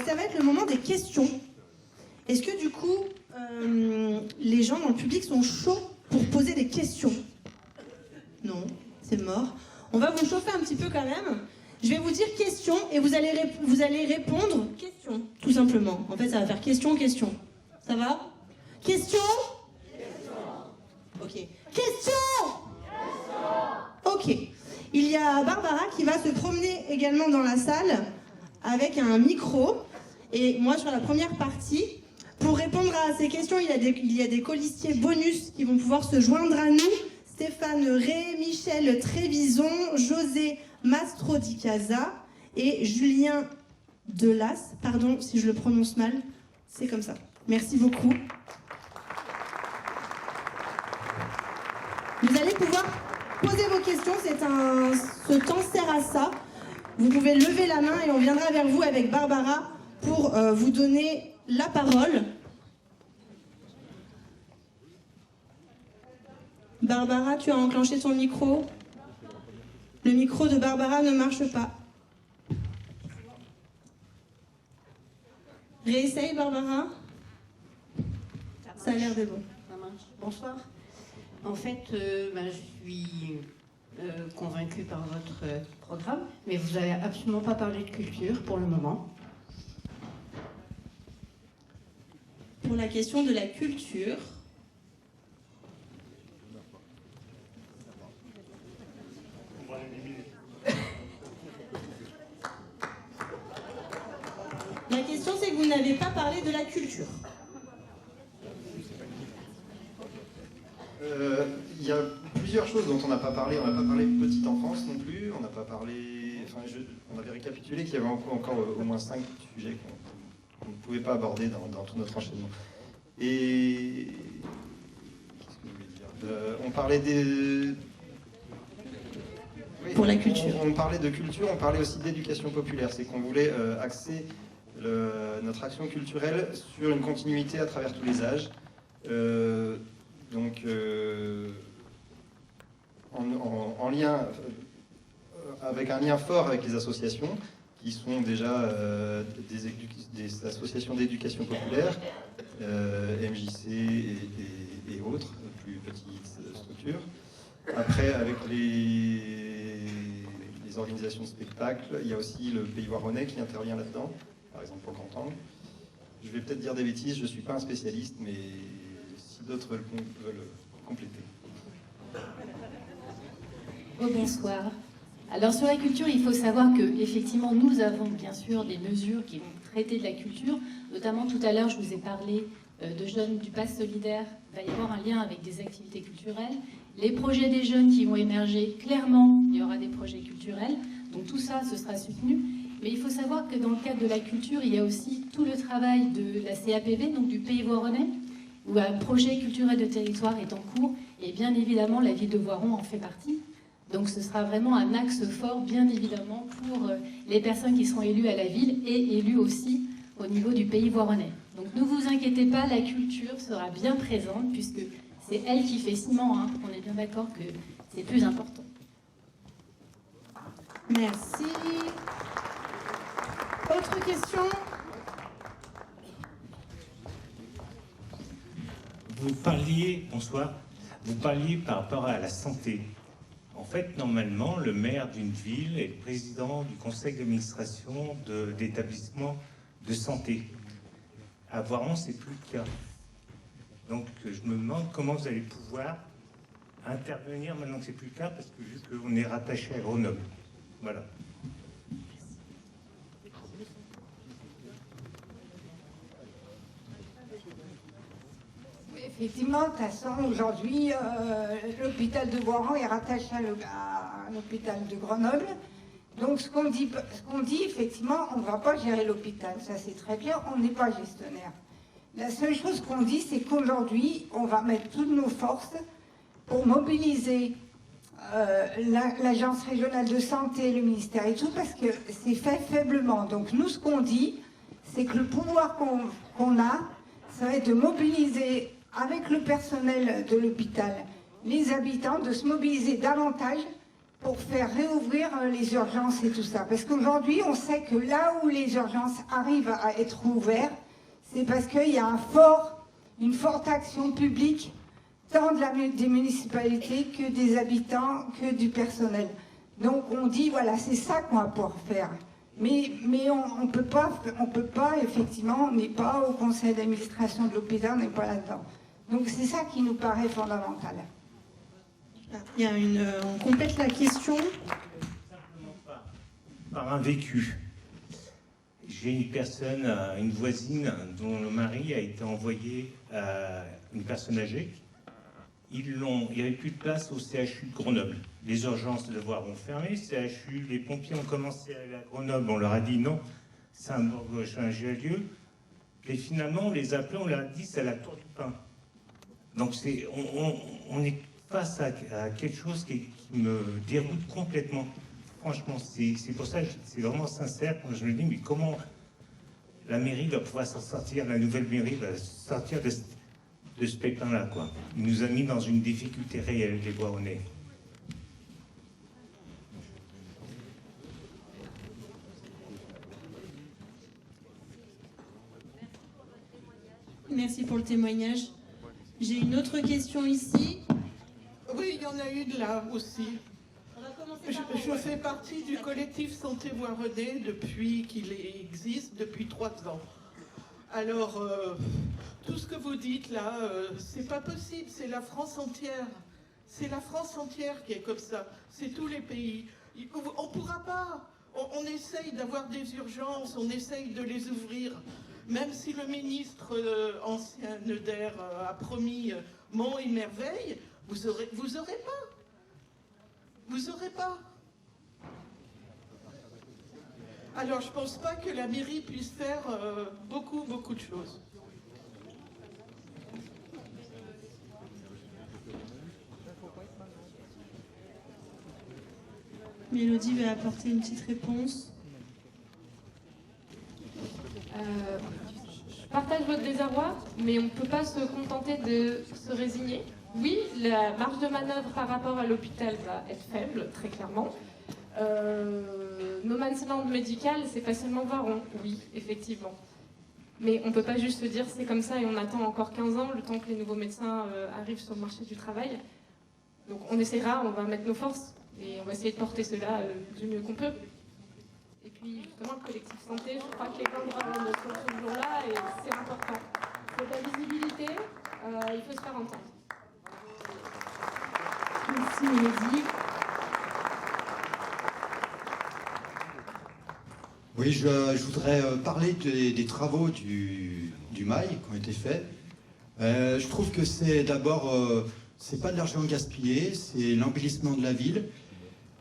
Ça va être le moment des questions. Est-ce que du coup, les gens dans le public sont chauds pour poser des questions? Non, c'est mort. On va vous chauffer un petit peu quand même. Je vais vous dire question et vous allez répondre question, tout simplement. En fait, ça va faire question, question. Ça va? Question? Ok. Question? Ok. Il y a Barbara qui va se promener également dans la salle avec un micro. Et moi, sur la première partie, pour répondre à ces questions, il y a des colistiers bonus qui vont pouvoir se joindre à nous. Stéphane Ré, Michel Trévison, José Mastro di Casa et Julien Delas. Pardon si je le prononce mal, c'est comme ça. Merci beaucoup. Vous allez pouvoir poser vos questions, ce temps sert à ça. Vous pouvez lever la main et on viendra vers vous avec Barbara pour vous donner la parole. Barbara, tu as enclenché ton micro. Le micro de Barbara ne marche pas. Réessaye, Barbara. Ça a l'air de bon. Ça marche. Bonsoir. En fait, je suis convaincue par votre programme, mais vous n'avez absolument pas parlé de culture pour le moment. Pour la question de la culture... La question, c'est que vous n'avez pas parlé de la culture. Il y a plusieurs choses dont on n'a pas parlé. On n'a pas parlé de petite enfance non plus. On n'a pas parlé... on avait récapitulé qu'il y avait encore au moins 5 sujets qu'on ne pouvait pas aborder dans tout notre enchaînement. Et... Qu'est-ce que je voulais dire on parlait des... Oui, pour la culture. On parlait de culture, on parlait aussi d'éducation populaire. C'est qu'on voulait axer notre action culturelle sur une continuité à travers tous les âges. En lien, avec un lien fort avec les associations, qui sont déjà des associations d'éducation populaire, MJC et autres, plus petites structures. Après, avec les organisations de spectacles, il y a aussi le Pays Voironnais qui intervient là-dedans, par exemple pour le Grand Angle. Je vais peut-être dire des bêtises, je ne suis pas un spécialiste, mais si d'autres veulent compléter. Bonsoir. Alors sur la culture, il faut savoir que effectivement nous avons bien sûr des mesures qui vont traiter de la culture. Notamment tout à l'heure, je vous ai parlé de jeunes du Pass solidaire. Il va y avoir un lien avec des activités culturelles. Les projets des jeunes qui vont émerger, clairement, il y aura des projets culturels. Donc tout ça, ce sera soutenu. Mais il faut savoir que dans le cadre de la culture, il y a aussi tout le travail de la CAPV, donc du Pays Voironnais. où un projet culturel de territoire est en cours, et bien évidemment la ville de Voiron en fait partie. Donc ce sera vraiment un axe fort, bien évidemment, pour les personnes qui seront élues à la ville et élues aussi au niveau du pays voironnais. Donc ne vous inquiétez pas, la culture sera bien présente, puisque c'est elle qui fait ciment, hein. On est bien d'accord que c'est plus important. Merci. Autre question? Vous parliez, bonsoir, vous parliez par rapport à la santé. En fait, normalement, le maire d'une ville est le président du conseil d'administration d'établissements de santé. À Voiron, c'est plus le cas. Donc, je me demande comment vous allez pouvoir intervenir maintenant que c'est plus le cas, parce que vu qu'on est rattaché à Grenoble. Voilà. Effectivement, de toute façon, aujourd'hui, l'hôpital de Voiron est rattaché à l'hôpital de Grenoble. Donc, ce qu'on dit, effectivement, on ne va pas gérer l'hôpital. Ça, c'est très clair, on n'est pas gestionnaire. La seule chose qu'on dit, c'est qu'aujourd'hui, on va mettre toutes nos forces pour mobiliser l'Agence régionale de santé, le ministère et tout, parce que c'est fait faiblement. Donc, nous, ce qu'on dit, c'est que le pouvoir qu'on a, ça va être de mobiliser avec le personnel de l'hôpital, les habitants, de se mobiliser davantage pour faire réouvrir les urgences et tout ça. Parce qu'aujourd'hui, on sait que là où les urgences arrivent à être ouvertes, c'est parce qu'il y a une forte action publique, tant des municipalités que des habitants, que du personnel. Donc on dit, voilà, c'est ça qu'on va pouvoir faire. Mais on peut pas, effectivement, on n'est pas au conseil d'administration de l'hôpital, on n'est pas là-dedans. Donc c'est ça qui nous paraît fondamental. Il y a on complète la question. Simplement par un vécu. J'ai une voisine dont le mari a été envoyé à une personne âgée. Il n'y avait plus de place au CHU de Grenoble. Les urgences de Voiron ont fermé, CHU, les pompiers ont commencé à aller à Grenoble, on leur a dit non, c'est un lieu. Et finalement, on les appelait, on leur a dit c'est la Tour du Pin. Donc on est face à quelque chose qui me déroute complètement. Franchement, c'est pour ça que c'est vraiment sincère quand je me dis, mais comment la mairie va pouvoir s'en sortir, la nouvelle mairie va sortir de ce pépin-là, quoi. Il nous a mis dans une difficulté réelle, les Voironnais. Merci pour le témoignage. J'ai une autre question ici. Oui, il y en a une là aussi. Je fais partie du collectif Santé Voironnais depuis qu'il existe, depuis 3 ans. Alors, tout ce que vous dites là, c'est pas possible, c'est la France entière. C'est la France entière qui est comme ça. C'est tous les pays. On ne pourra pas. On essaye d'avoir des urgences, on essaye de les ouvrir. Même si le ministre ancien Neuder a promis monts et merveilles, vous aurez pas. Vous aurez pas. Alors, je ne pense pas que la mairie puisse faire beaucoup de choses. Mélodie va apporter une petite réponse. Je partage votre désarroi, mais on ne peut pas se contenter de se résigner. Oui, la marge de manœuvre par rapport à l'hôpital va être faible, très clairement. No man's land médical, c'est facilement Voiron, oui, effectivement. Mais on ne peut pas juste se dire c'est comme ça et on attend encore 15 ans le temps que les nouveaux médecins arrivent sur le marché du travail. Donc on essaiera, on va mettre nos forces et on va essayer de porter cela du mieux qu'on peut. Et puis justement le collectif santé, je crois que les grands sont toujours là et c'est important. C'est de la visibilité, il faut se faire entendre. Merci Mélodie. Oui, je voudrais parler des travaux du mail qui ont été faits. Je trouve que c'est d'abord, c'est pas de l'argent gaspillé, c'est l'embellissement de la ville.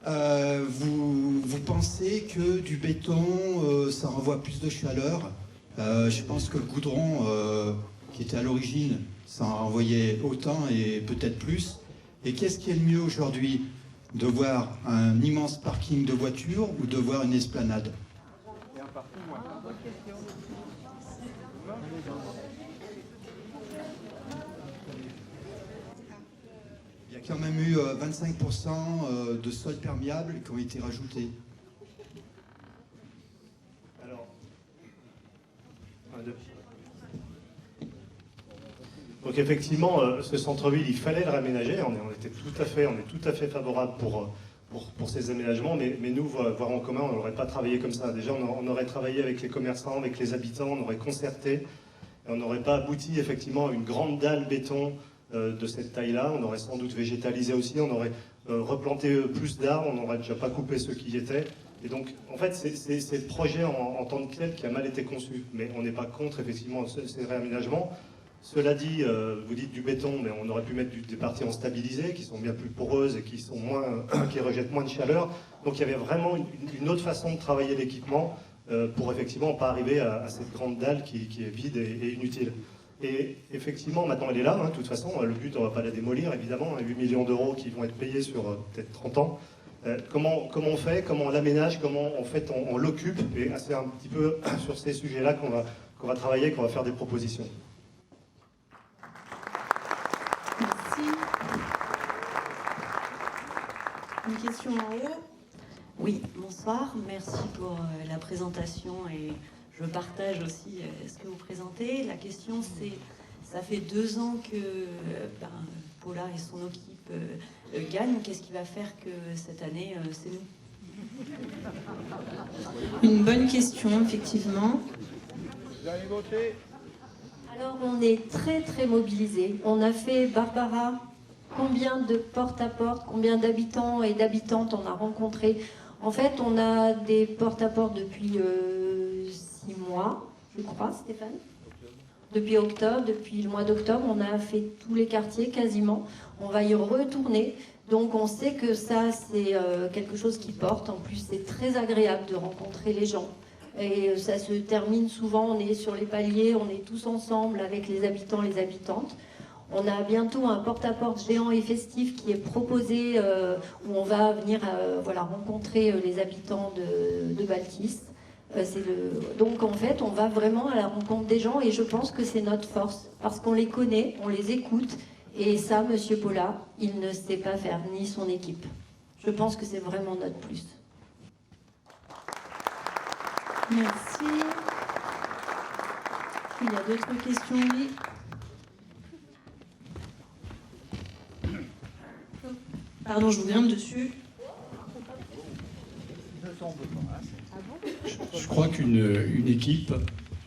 Vous pensez que du béton, ça renvoie plus de chaleur. Je pense que le goudron, qui était à l'origine, ça en envoyait autant et peut-être plus. Et qu'est-ce qui est le mieux aujourd'hui? De voir un immense parking de voitures ou de voir une esplanade? Il y a quand même eu 25% de sols perméables qui ont été rajoutés. Alors, donc effectivement, ce centre-ville, il fallait le réaménager. On est tout à fait favorable pour ces aménagements, mais nous, Voiron en commun, on n'aurait pas travaillé comme ça. Déjà, on aurait travaillé avec les commerçants, avec les habitants, on aurait concerté, et on n'aurait pas abouti effectivement à une grande dalle béton de cette taille-là. On aurait sans doute végétalisé aussi, on aurait replanté plus d'arbres, on n'aurait déjà pas coupé ceux qui y étaient. Et donc, en fait, c'est le projet en tant que tel qui a mal été conçu. Mais on n'est pas contre, effectivement, ces réaménagements. Cela dit, vous dites du béton, mais on aurait pu mettre des parties en stabilisé, qui sont bien plus poreuses et qui rejettent moins de chaleur. Donc il y avait vraiment une autre façon de travailler l'équipement pour effectivement pas arriver à cette grande dalle qui est vide et inutile. Et effectivement, maintenant elle est là, de toute façon, le but, on ne va pas la démolir, évidemment, 8 millions d'euros qui vont être payés sur peut-être 30 ans. Comment on fait, comment on l'aménage, comment en fait on l'occupe, et c'est un petit peu sur ces sujets-là qu'on va travailler, qu'on va faire des propositions. Merci. Une question en haut. Oui, bonsoir. Merci pour la présentation et je partage aussi ce que vous présentez. La question c'est, ça fait 2 ans que Paula et son équipe gagnent. Qu'est-ce qui va faire que cette année, c'est nous? Une bonne question, effectivement. Vous allez voter? Alors, on est très très mobilisés. On a fait, Barbara, combien de porte-à-porte, combien d'habitants et d'habitantes on a rencontrés? En fait, on a des porte-à-porte depuis 6 mois, je crois, Stéphane. Depuis octobre, depuis le mois d'octobre, on a fait tous les quartiers quasiment. On va y retourner. Donc, on sait que ça, c'est quelque chose qui porte. En plus, c'est très agréable de rencontrer les gens. Et ça se termine souvent, on est sur les paliers, on est tous ensemble avec les habitants, les habitantes. On a bientôt un porte-à-porte géant et festif qui est proposé, où on va venir rencontrer les habitants de Baltis. Donc en fait, on va vraiment à la rencontre des gens et je pense que c'est notre force, parce qu'on les connaît, on les écoute. Et ça, Monsieur Paula, il ne sait pas faire, ni son équipe. Je pense que c'est vraiment notre plus. Merci. Il y a d'autres questions, oui. Pardon, je vous grimpe dessus. Je crois qu'une équipe,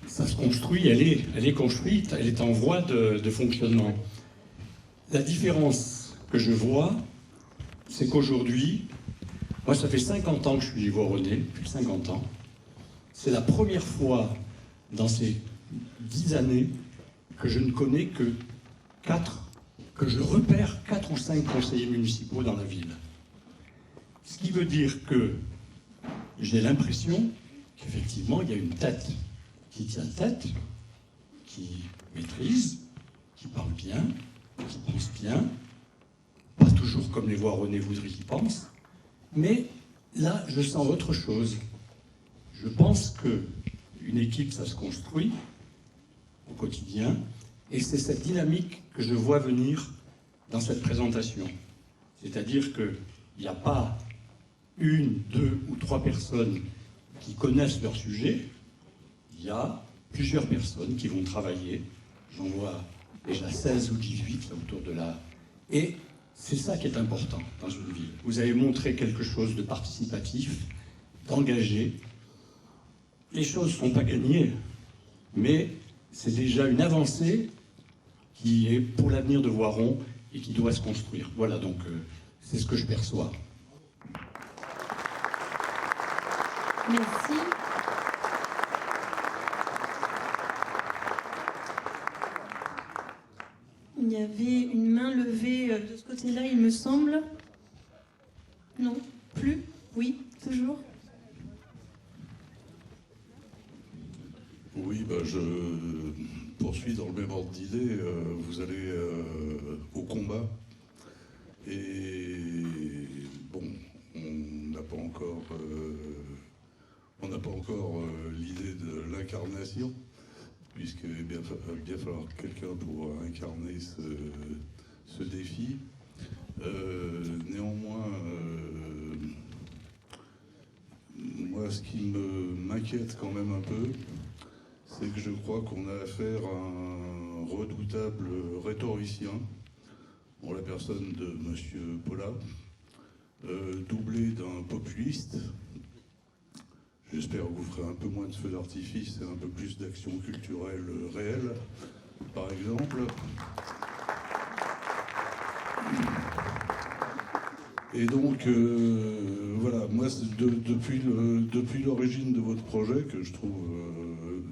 ça se construit, elle est construite, elle est en voie de fonctionnement. La différence que je vois, c'est qu'aujourd'hui, moi ça fait 50 ans que je suis voironnais, plus de 50 ans. C'est la première fois dans ces 10 années que je ne connais que je repère 4 ou 5 conseillers municipaux dans la ville. Ce qui veut dire que j'ai l'impression qu'effectivement, il y a une tête qui tient tête, qui maîtrise, qui parle bien, qui pense bien, pas toujours comme les voironnais voudraient qu'ils pensent, mais là, je sens autre chose. Je pense qu'une équipe, ça se construit au quotidien, et c'est cette dynamique que je vois venir dans cette présentation. C'est-à-dire qu'il n'y a pas 1, 2 ou 3 personnes qui connaissent leur sujet, il y a plusieurs personnes qui vont travailler. J'en vois déjà 16 ou 18 là, autour de là. Et c'est ça qui est important dans une ville. Vous avez montré quelque chose de participatif, d'engagé. Les choses ne sont pas gagnées, mais c'est déjà une avancée qui est pour l'avenir de Voiron et qui doit se construire. Voilà, donc c'est ce que je perçois. Merci. Il y avait une main levée de ce côté-là, il me semble. Non, plus? Oui, toujours. Oui, poursuis dans le même ordre d'idée. Vous allez au combat. Et bon, on n'a pas encore l'idée de l'incarnation, puisqu'il va bien falloir quelqu'un pour incarner ce défi. Néanmoins, moi, ce qui m'inquiète quand même un peu, c'est que je crois qu'on a affaire à un redoutable rhétoricien, en la personne de M. Paula, doublé d'un populiste. J'espère que vous ferez un peu moins de feux d'artifice et un peu plus d'action culturelle réelle, par exemple. Et donc, voilà, moi, depuis l'origine de votre projet, que je trouve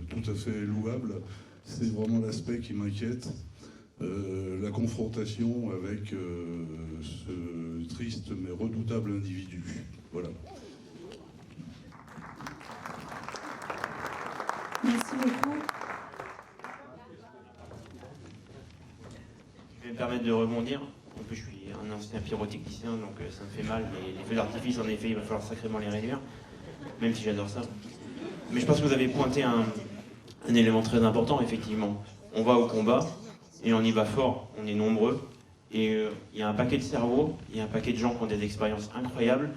tout à fait louable, c'est vraiment l'aspect qui m'inquiète, la confrontation avec ce triste mais redoutable individu. Voilà. Merci beaucoup. Je vais me permettre de rebondir. En plus, je suis un ancien pyrotechnicien, donc ça me fait mal. Mais les feux d'artifice, en effet, il va falloir sacrément les réduire, même si j'adore ça. Mais je pense que vous avez pointé un élément très important, effectivement. On va au combat, et on y va fort. On est nombreux. Et il y a un paquet de cerveaux, il y a un paquet de gens qui ont des expériences incroyables.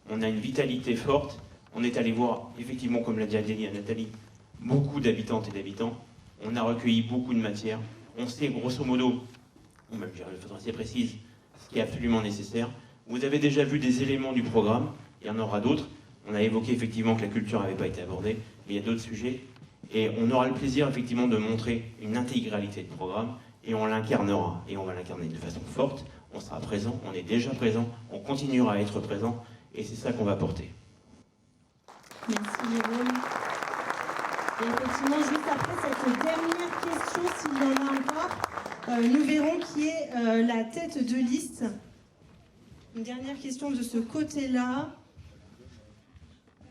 On a une vitalité forte. On est allé voir, effectivement, comme l'a dit Adélie et Nathalie, beaucoup d'habitantes et d'habitants. On a recueilli beaucoup de matière. On sait, grosso modo, ou même, je dirais de façon assez précise, ce qui est absolument nécessaire. Vous avez déjà vu des éléments du programme, il y en aura d'autres. On a évoqué effectivement que la culture n'avait pas été abordée, mais il y a d'autres sujets. Et on aura le plaisir effectivement de montrer une intégralité de programme, et on l'incarnera. Et on va l'incarner de façon forte. On sera présent, on est déjà présent, on continuera à être présent, et c'est ça qu'on va porter. Merci Jérôme. Et effectivement, juste après cette dernière question, s'il y en a encore, nous verrons qui est la tête de liste. Une dernière question de ce côté-là.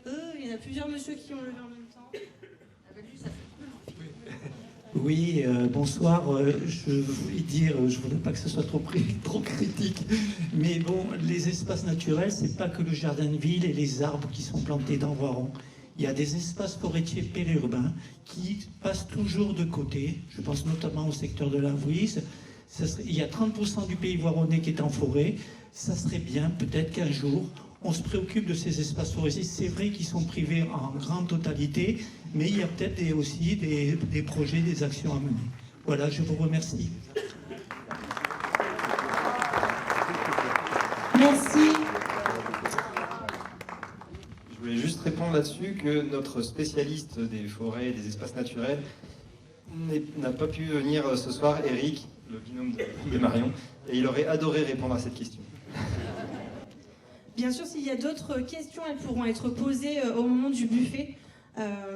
Il y en a plusieurs messieurs qui ont levé en même temps. Oui, bonsoir. Je voulais dire, je ne voudrais pas que ce soit trop critique, mais bon, les espaces naturels, c'est pas que le jardin de ville et les arbres qui sont plantés dans Voiron. Il y a des espaces forestiers périurbains qui passent toujours de côté. Je pense notamment au secteur de la Vouise. Il y a 30% du pays voironnais qui est en forêt. Ça serait bien, peut-être qu'un jour, on se préoccupe de ces espaces forestiers. C'est vrai qu'ils sont privés en grande totalité, mais il y a peut-être aussi des projets, des actions à mener. Voilà, je vous remercie. Merci. Je voulais juste répondre là-dessus que notre spécialiste des forêts et des espaces naturels n'a pas pu venir ce soir, Eric, le binôme de Marion, et il aurait adoré répondre à cette question. Bien sûr, s'il y a d'autres questions, elles pourront être posées au moment du buffet.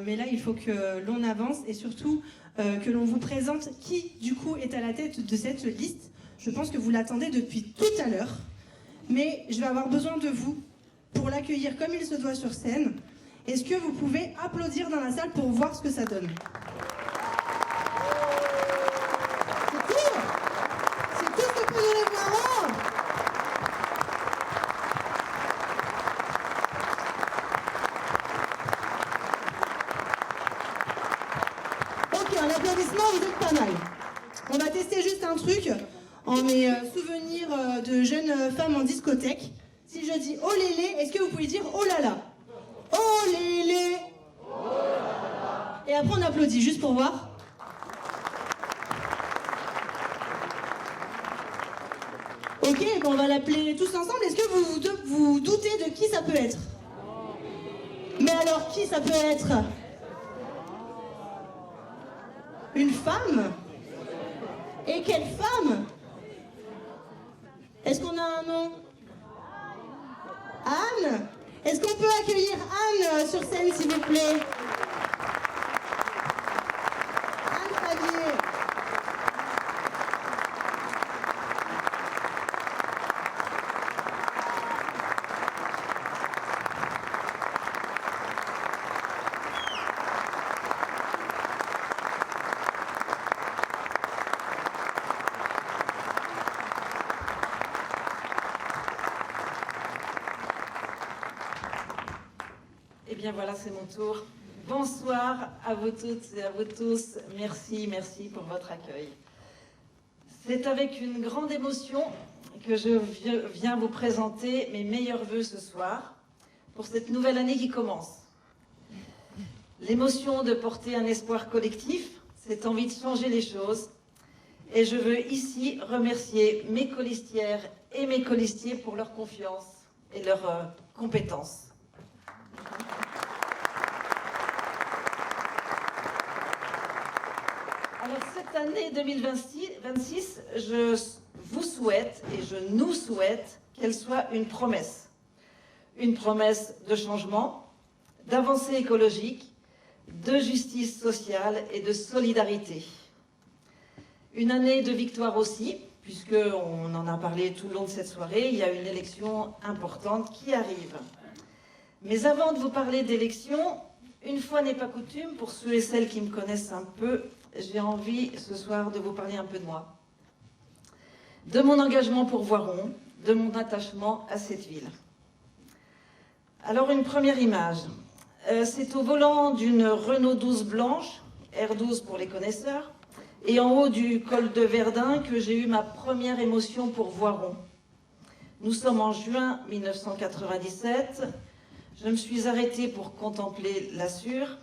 Mais là, il faut que l'on avance et surtout que l'on vous présente qui, du coup, est à la tête de cette liste. Je pense que vous l'attendez depuis tout à l'heure. Mais je vais avoir besoin de vous pour l'accueillir comme il se doit sur scène. Est-ce que vous pouvez applaudir dans la salle pour voir ce que ça donne ? C'est tout. C'est tout ce que peut donner Voiron. Ok, un applaudissement, vous êtes pas mal. On va tester juste un truc en mes souvenirs de jeunes femmes en discothèque. Si je dis oh lélé, est-ce que vous pouvez dire oh là là? Oh lélé. Et après on applaudit, juste pour voir. Ok, bon, on va l'appeler tous ensemble. Est-ce que vous doutez de qui ça peut être? Mais alors, qui ça peut être? Une femme? Et quelle femme? Est-ce qu'on a un nom? Anne? Est-ce qu'on peut accueillir Anne sur scène, s'il vous plaît? Anne Favier. bien voilà, c'est mon tour. Bonsoir à vous toutes et à vous tous. Merci, merci pour votre accueil. C'est avec une grande émotion que je viens vous présenter mes meilleurs vœux ce soir pour cette nouvelle année qui commence. L'émotion de porter un espoir collectif, cette envie de changer les choses. Et je veux ici remercier mes colistières et mes colistiers pour leur confiance et leur compétence. Alors cette année 2026, je vous souhaite et je nous souhaite qu'elle soit une promesse de changement, d'avancée écologique, de justice sociale et de solidarité. Une année de victoire aussi, puisqu'on en a parlé tout le long de cette soirée, il y a une élection importante qui arrive. Mais avant de vous parler d'élection, une fois n'est pas coutume, pour ceux et celles qui me connaissent un peu, j'ai envie ce soir de vous parler un peu de moi. De mon engagement pour Voiron, de mon attachement à cette ville. Alors une première image. C'est au volant d'une Renault 12 blanche, R12 pour les connaisseurs, et en haut du col de Verdun que j'ai eu ma première émotion pour Voiron. Nous sommes en juin 1997. Je me suis arrêtée pour contempler la Sûre.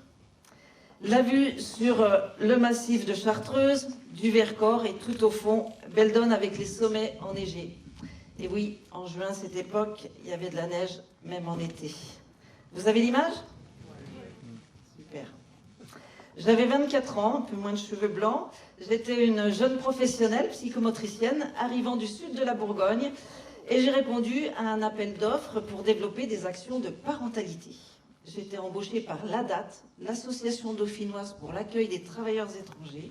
La vue sur le massif de Chartreuse, du Vercors et tout au fond, Beldonne avec les sommets enneigés. Et oui, en juin, cette époque, il y avait de la neige, même en été. Vous avez l'image ? Super. J'avais 24 ans, un peu moins de cheveux blancs. J'étais une jeune professionnelle psychomotricienne arrivant du sud de la Bourgogne et j'ai répondu à un appel d'offres pour développer des actions de parentalité. J'étais embauchée par l'ADAT, l'Association dauphinoise pour l'accueil des travailleurs étrangers.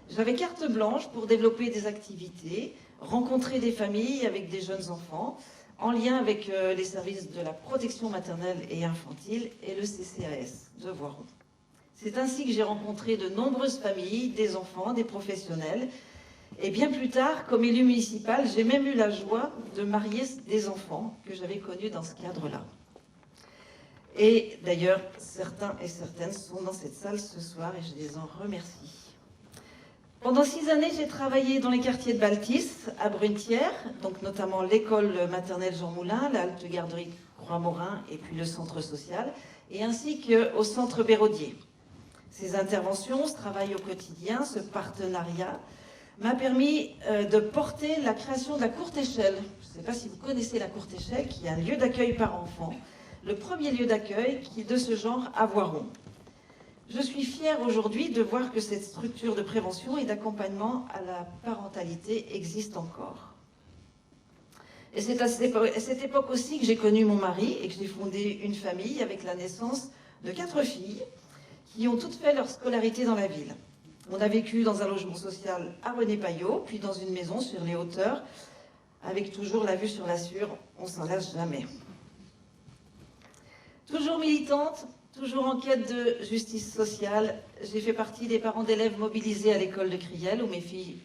J'avais carte blanche pour développer des activités, rencontrer des familles avec des jeunes enfants, en lien avec les services de la protection maternelle et infantile et le CCAS de Voiron. C'est ainsi que j'ai rencontré de nombreuses familles, des enfants, des professionnels. Et bien plus tard, comme élu municipal, j'ai même eu la joie de marier des enfants que j'avais connus dans ce cadre-là. Et d'ailleurs, certains et certaines sont dans cette salle ce soir et je les en remercie. Pendant 6 années, j'ai travaillé dans les quartiers de Baltis, à Brunetière, donc notamment l'école maternelle Jean Moulin, la halte garderie Croix-Morin et puis le centre social, et ainsi qu'au centre Béraudier. Ces interventions, ce travail au quotidien, ce partenariat, m'a permis de porter la création de la courte échelle. Je ne sais pas si vous connaissez la courte échelle, qui est un lieu d'accueil par enfant, le premier lieu d'accueil qui est de ce genre à Voiron. Je suis fière aujourd'hui de voir que cette structure de prévention et d'accompagnement à la parentalité existe encore. Et c'est à cette époque aussi que j'ai connu mon mari et que j'ai fondé une famille avec la naissance de 4 filles qui ont toutes fait leur scolarité dans la ville. On a vécu dans un logement social à René-Payot, puis dans une maison sur les hauteurs, avec toujours la vue sur la Sûre, on s'en lasse jamais. Toujours militante, toujours en quête de justice sociale, j'ai fait partie des parents d'élèves mobilisés à l'école de Criel, où mes filles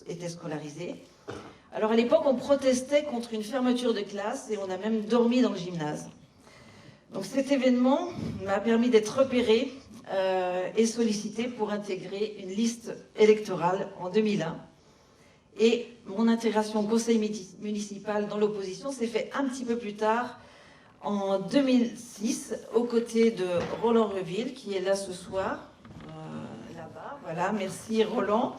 étaient scolarisées. Alors à l'époque, on protestait contre une fermeture de classe et on a même dormi dans le gymnase. Donc cet événement m'a permis d'être repérée et sollicitée pour intégrer une liste électorale en 2001. Et mon intégration au conseil municipal dans l'opposition s'est fait un petit peu plus tard, en 2006, aux côtés de Roland Reville, qui est là ce soir, là-bas. Voilà, merci Roland.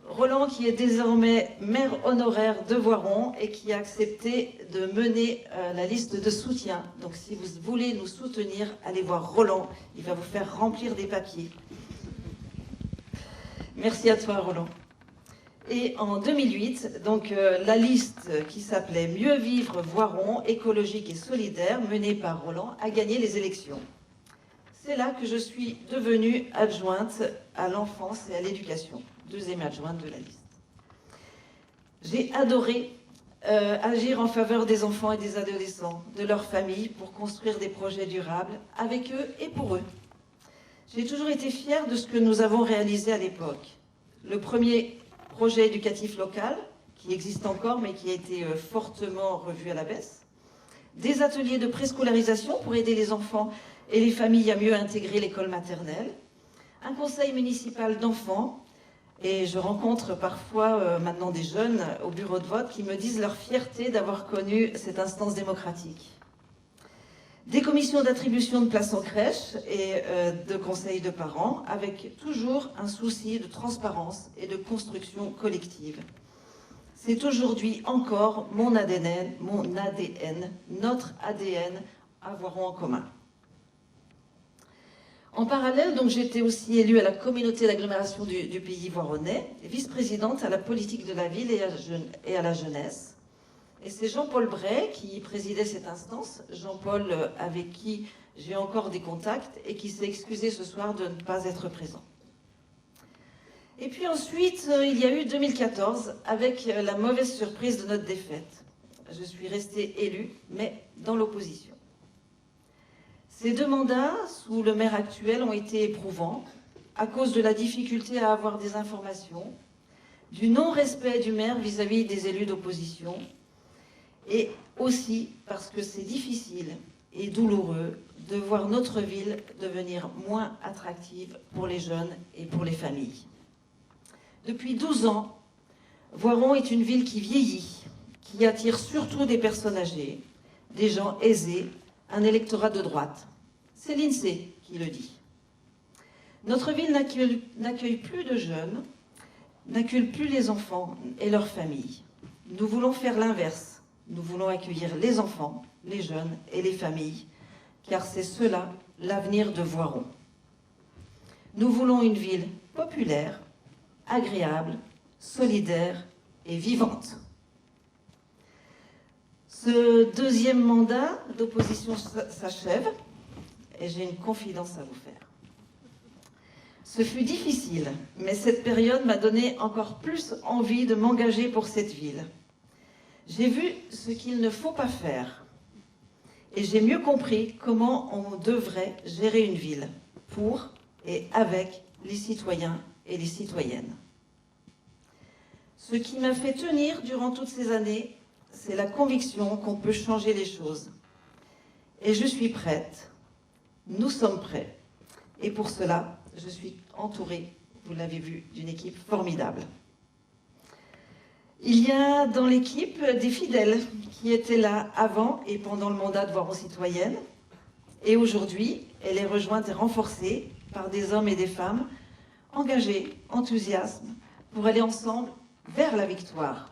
Roland qui est désormais maire honoraire de Voiron et qui a accepté de mener la liste de soutien. Donc si vous voulez nous soutenir, allez voir Roland, il va vous faire remplir des papiers. Merci à toi Roland. Et en 2008, donc la liste qui s'appelait Mieux vivre Voiron, écologique et solidaire, menée par Roland, a gagné les élections. C'est là que je suis devenue adjointe à l'enfance et à l'éducation, deuxième adjointe de la liste. J'ai adoré agir en faveur des enfants et des adolescents, de leurs familles, pour construire des projets durables avec eux et pour eux. J'ai toujours été fière de ce que nous avons réalisé à l'époque. Le premier projet éducatif local, qui existe encore, mais qui a été fortement revu à la baisse. des ateliers de préscolarisation pour aider les enfants et les familles à mieux intégrer l'école maternelle, un conseil municipal d'enfants, et je rencontre parfois maintenant des jeunes au bureau de vote qui me disent leur fierté d'avoir connu cette instance démocratique. Des commissions d'attribution de places en crèche et de conseils de parents, avec toujours un souci de transparence et de construction collective. C'est aujourd'hui encore mon ADN, notre ADN à Voiron en commun. En parallèle, donc, j'étais aussi élue à la communauté d'agglomération du pays voironnais, vice-présidente à la politique de la ville et à la jeunesse. Et c'est Jean-Paul Bray qui présidait cette instance, Jean-Paul avec qui j'ai encore des contacts et qui s'est excusé ce soir de ne pas être présent. Et puis ensuite, il y a eu 2014 avec la mauvaise surprise de notre défaite. Je suis restée élue, mais dans l'opposition. Ces 2 mandats, sous le maire actuel, ont été éprouvants à cause de la difficulté à avoir des informations, du non-respect du maire vis-à-vis des élus d'opposition, et aussi parce que c'est difficile et douloureux de voir notre ville devenir moins attractive pour les jeunes et pour les familles. Depuis 12 ans, Voiron est une ville qui vieillit, qui attire surtout des personnes âgées, des gens aisés, un électorat de droite. C'est l'INSEE qui le dit. Notre ville n'accueille plus de jeunes, n'accueille plus les enfants et leurs familles. Nous voulons faire l'inverse. Nous voulons accueillir les enfants, les jeunes et les familles, car c'est cela l'avenir de Voiron. Nous voulons une ville populaire, agréable, solidaire et vivante. Ce 2e mandat d'opposition s'achève et j'ai une confidence à vous faire. Ce fut difficile, mais cette période m'a donné encore plus envie de m'engager pour cette ville. J'ai vu ce qu'il ne faut pas faire et j'ai mieux compris comment on devrait gérer une ville pour et avec les citoyens et les citoyennes. Ce qui m'a fait tenir durant toutes ces années, c'est la conviction qu'on peut changer les choses. Et je suis prête, nous sommes prêts. Et pour cela, je suis entourée, vous l'avez vu, d'une équipe formidable. Il y a dans l'équipe des fidèles qui étaient là avant et pendant le mandat de Voiron citoyenne. Et aujourd'hui, elle est rejointe et renforcée par des hommes et des femmes engagés, enthousiastes, pour aller ensemble vers la victoire.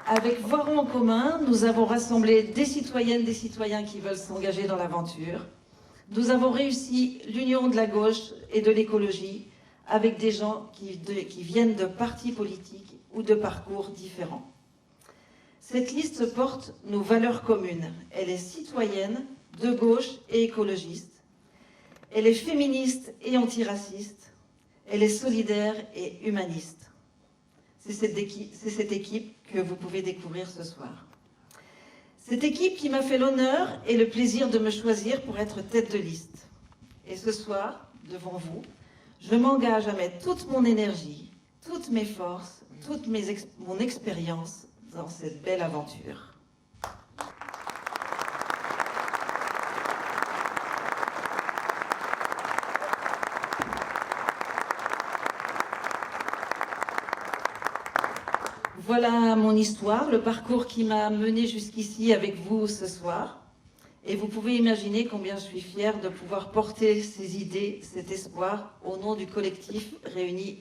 Avec Voiron en commun, nous avons rassemblé des citoyennes, des citoyens qui veulent s'engager dans l'aventure. Nous avons réussi l'union de la gauche et de l'écologie avec des gens qui viennent de partis politiques ou de parcours différents. Cette liste porte nos valeurs communes. Elle est citoyenne, de gauche et écologiste. Elle est féministe et antiraciste. Elle est solidaire et humaniste. C'est cette équipe que vous pouvez découvrir ce soir. Cette équipe qui m'a fait l'honneur et le plaisir de me choisir pour être tête de liste. Et ce soir, devant vous, je m'engage à mettre toute mon énergie, toutes mes forces, toute mon expérience dans cette belle aventure. Voilà mon histoire, le parcours qui m'a mené jusqu'ici avec vous ce soir. Et vous pouvez imaginer combien je suis fière de pouvoir porter ces idées, cet espoir, au nom du collectif réuni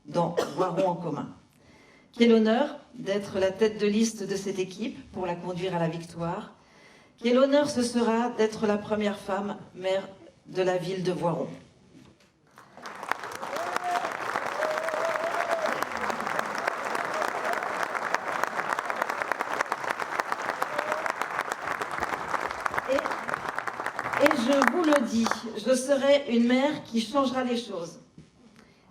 dans Voiron en commun. Quel honneur d'être la tête de liste de cette équipe pour la conduire à la victoire. Quel honneur ce sera d'être la première femme maire de la ville de Voiron. Et je vous le dis, je serai une maire qui changera les choses.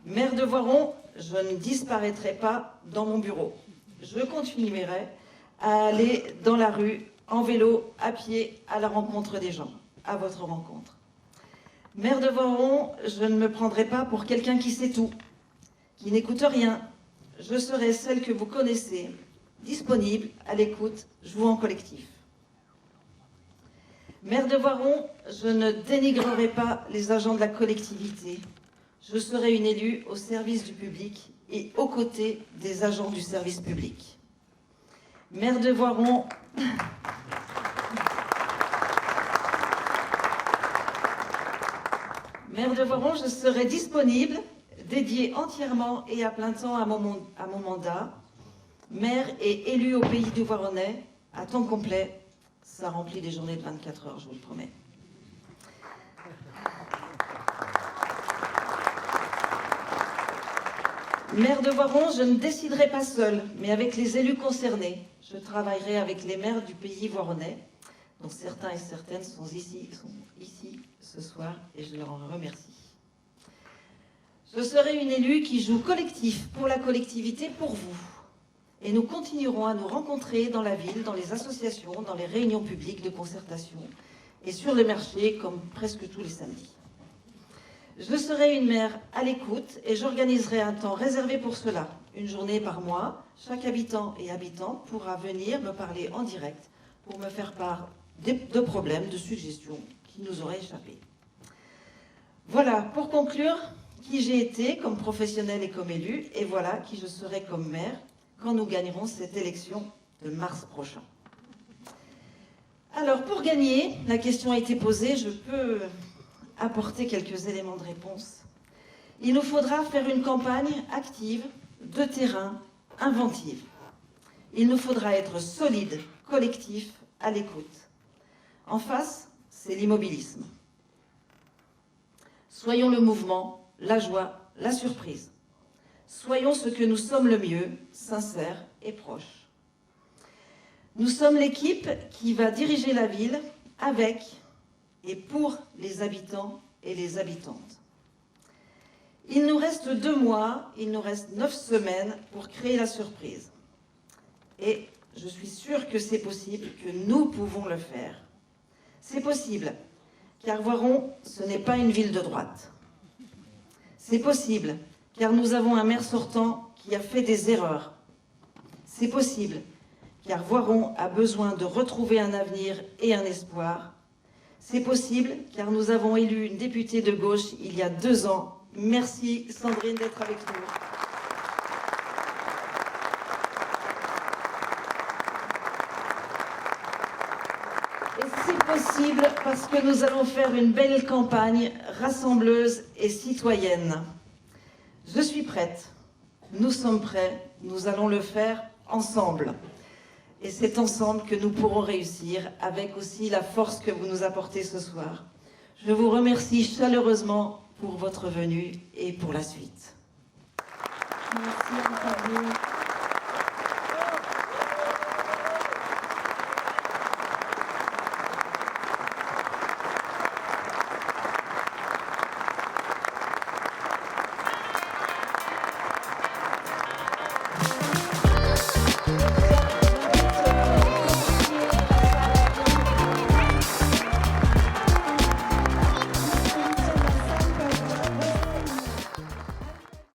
Maire de Voiron, je ne disparaîtrai pas dans mon bureau. Je continuerai à aller dans la rue, en vélo, à pied, à la rencontre des gens, à votre rencontre. Maire de Voiron, je ne me prendrai pas pour quelqu'un qui sait tout, qui n'écoute rien. Je serai celle que vous connaissez, disponible, à l'écoute, jouant collectif. Maire de Voiron, je ne dénigrerai pas les agents de la collectivité. Je serai une élue au service du public et aux côtés des agents du service public. Maire de Voiron, je serai disponible, dédiée entièrement et à plein temps à mon mandat. Maire et élu au pays du Voironnais, à temps complet, ça remplit des journées de 24 heures, je vous le promets. Maire de Voiron, je ne déciderai pas seule, mais avec les élus concernés. Je travaillerai avec les maires du pays voironnais, dont certains et certaines sont ici ce soir, et je leur en remercie. Je serai une élue qui joue collectif, pour la collectivité, pour vous. Et nous continuerons à nous rencontrer dans la ville, dans les associations, dans les réunions publiques de concertation, et sur le marché, comme presque tous les samedis. Je serai une maire à l'écoute et j'organiserai un temps réservé pour cela. Une journée par mois, chaque habitant et habitante pourra venir me parler en direct pour me faire part de problèmes, de suggestions qui nous auraient échappé. Voilà, pour conclure, qui j'ai été comme professionnelle et comme élue, et voilà qui je serai comme maire quand nous gagnerons cette élection de mars prochain. Alors, pour gagner, la question a été posée, je peux apporter quelques éléments de réponse. Il nous faudra faire une campagne active, de terrain, inventive. Il nous faudra être solide, collectif, à l'écoute. En face, c'est l'immobilisme. Soyons le mouvement, la joie, la surprise. Soyons ce que nous sommes le mieux, sincères et proches. Nous sommes l'équipe qui va diriger la ville avec et pour les habitants et les habitantes. Il nous reste 2 mois, il nous reste 9 semaines pour créer la surprise. Et je suis sûre que c'est possible, que nous pouvons le faire. C'est possible, car Voiron, ce n'est pas une ville de droite. C'est possible, car nous avons un maire sortant qui a fait des erreurs. C'est possible, car Voiron a besoin de retrouver un avenir et un espoir. C'est possible, car nous avons élu une députée de gauche il y a 2 ans. Merci Sandrine d'être avec nous. Et c'est possible parce que nous allons faire une belle campagne rassembleuse et citoyenne. Je suis prête, nous sommes prêts, nous allons le faire ensemble. Et c'est ensemble que nous pourrons réussir, avec aussi la force que vous nous apportez ce soir. Je vous remercie chaleureusement pour votre venue et pour la suite. Merci, Anne-Caroline.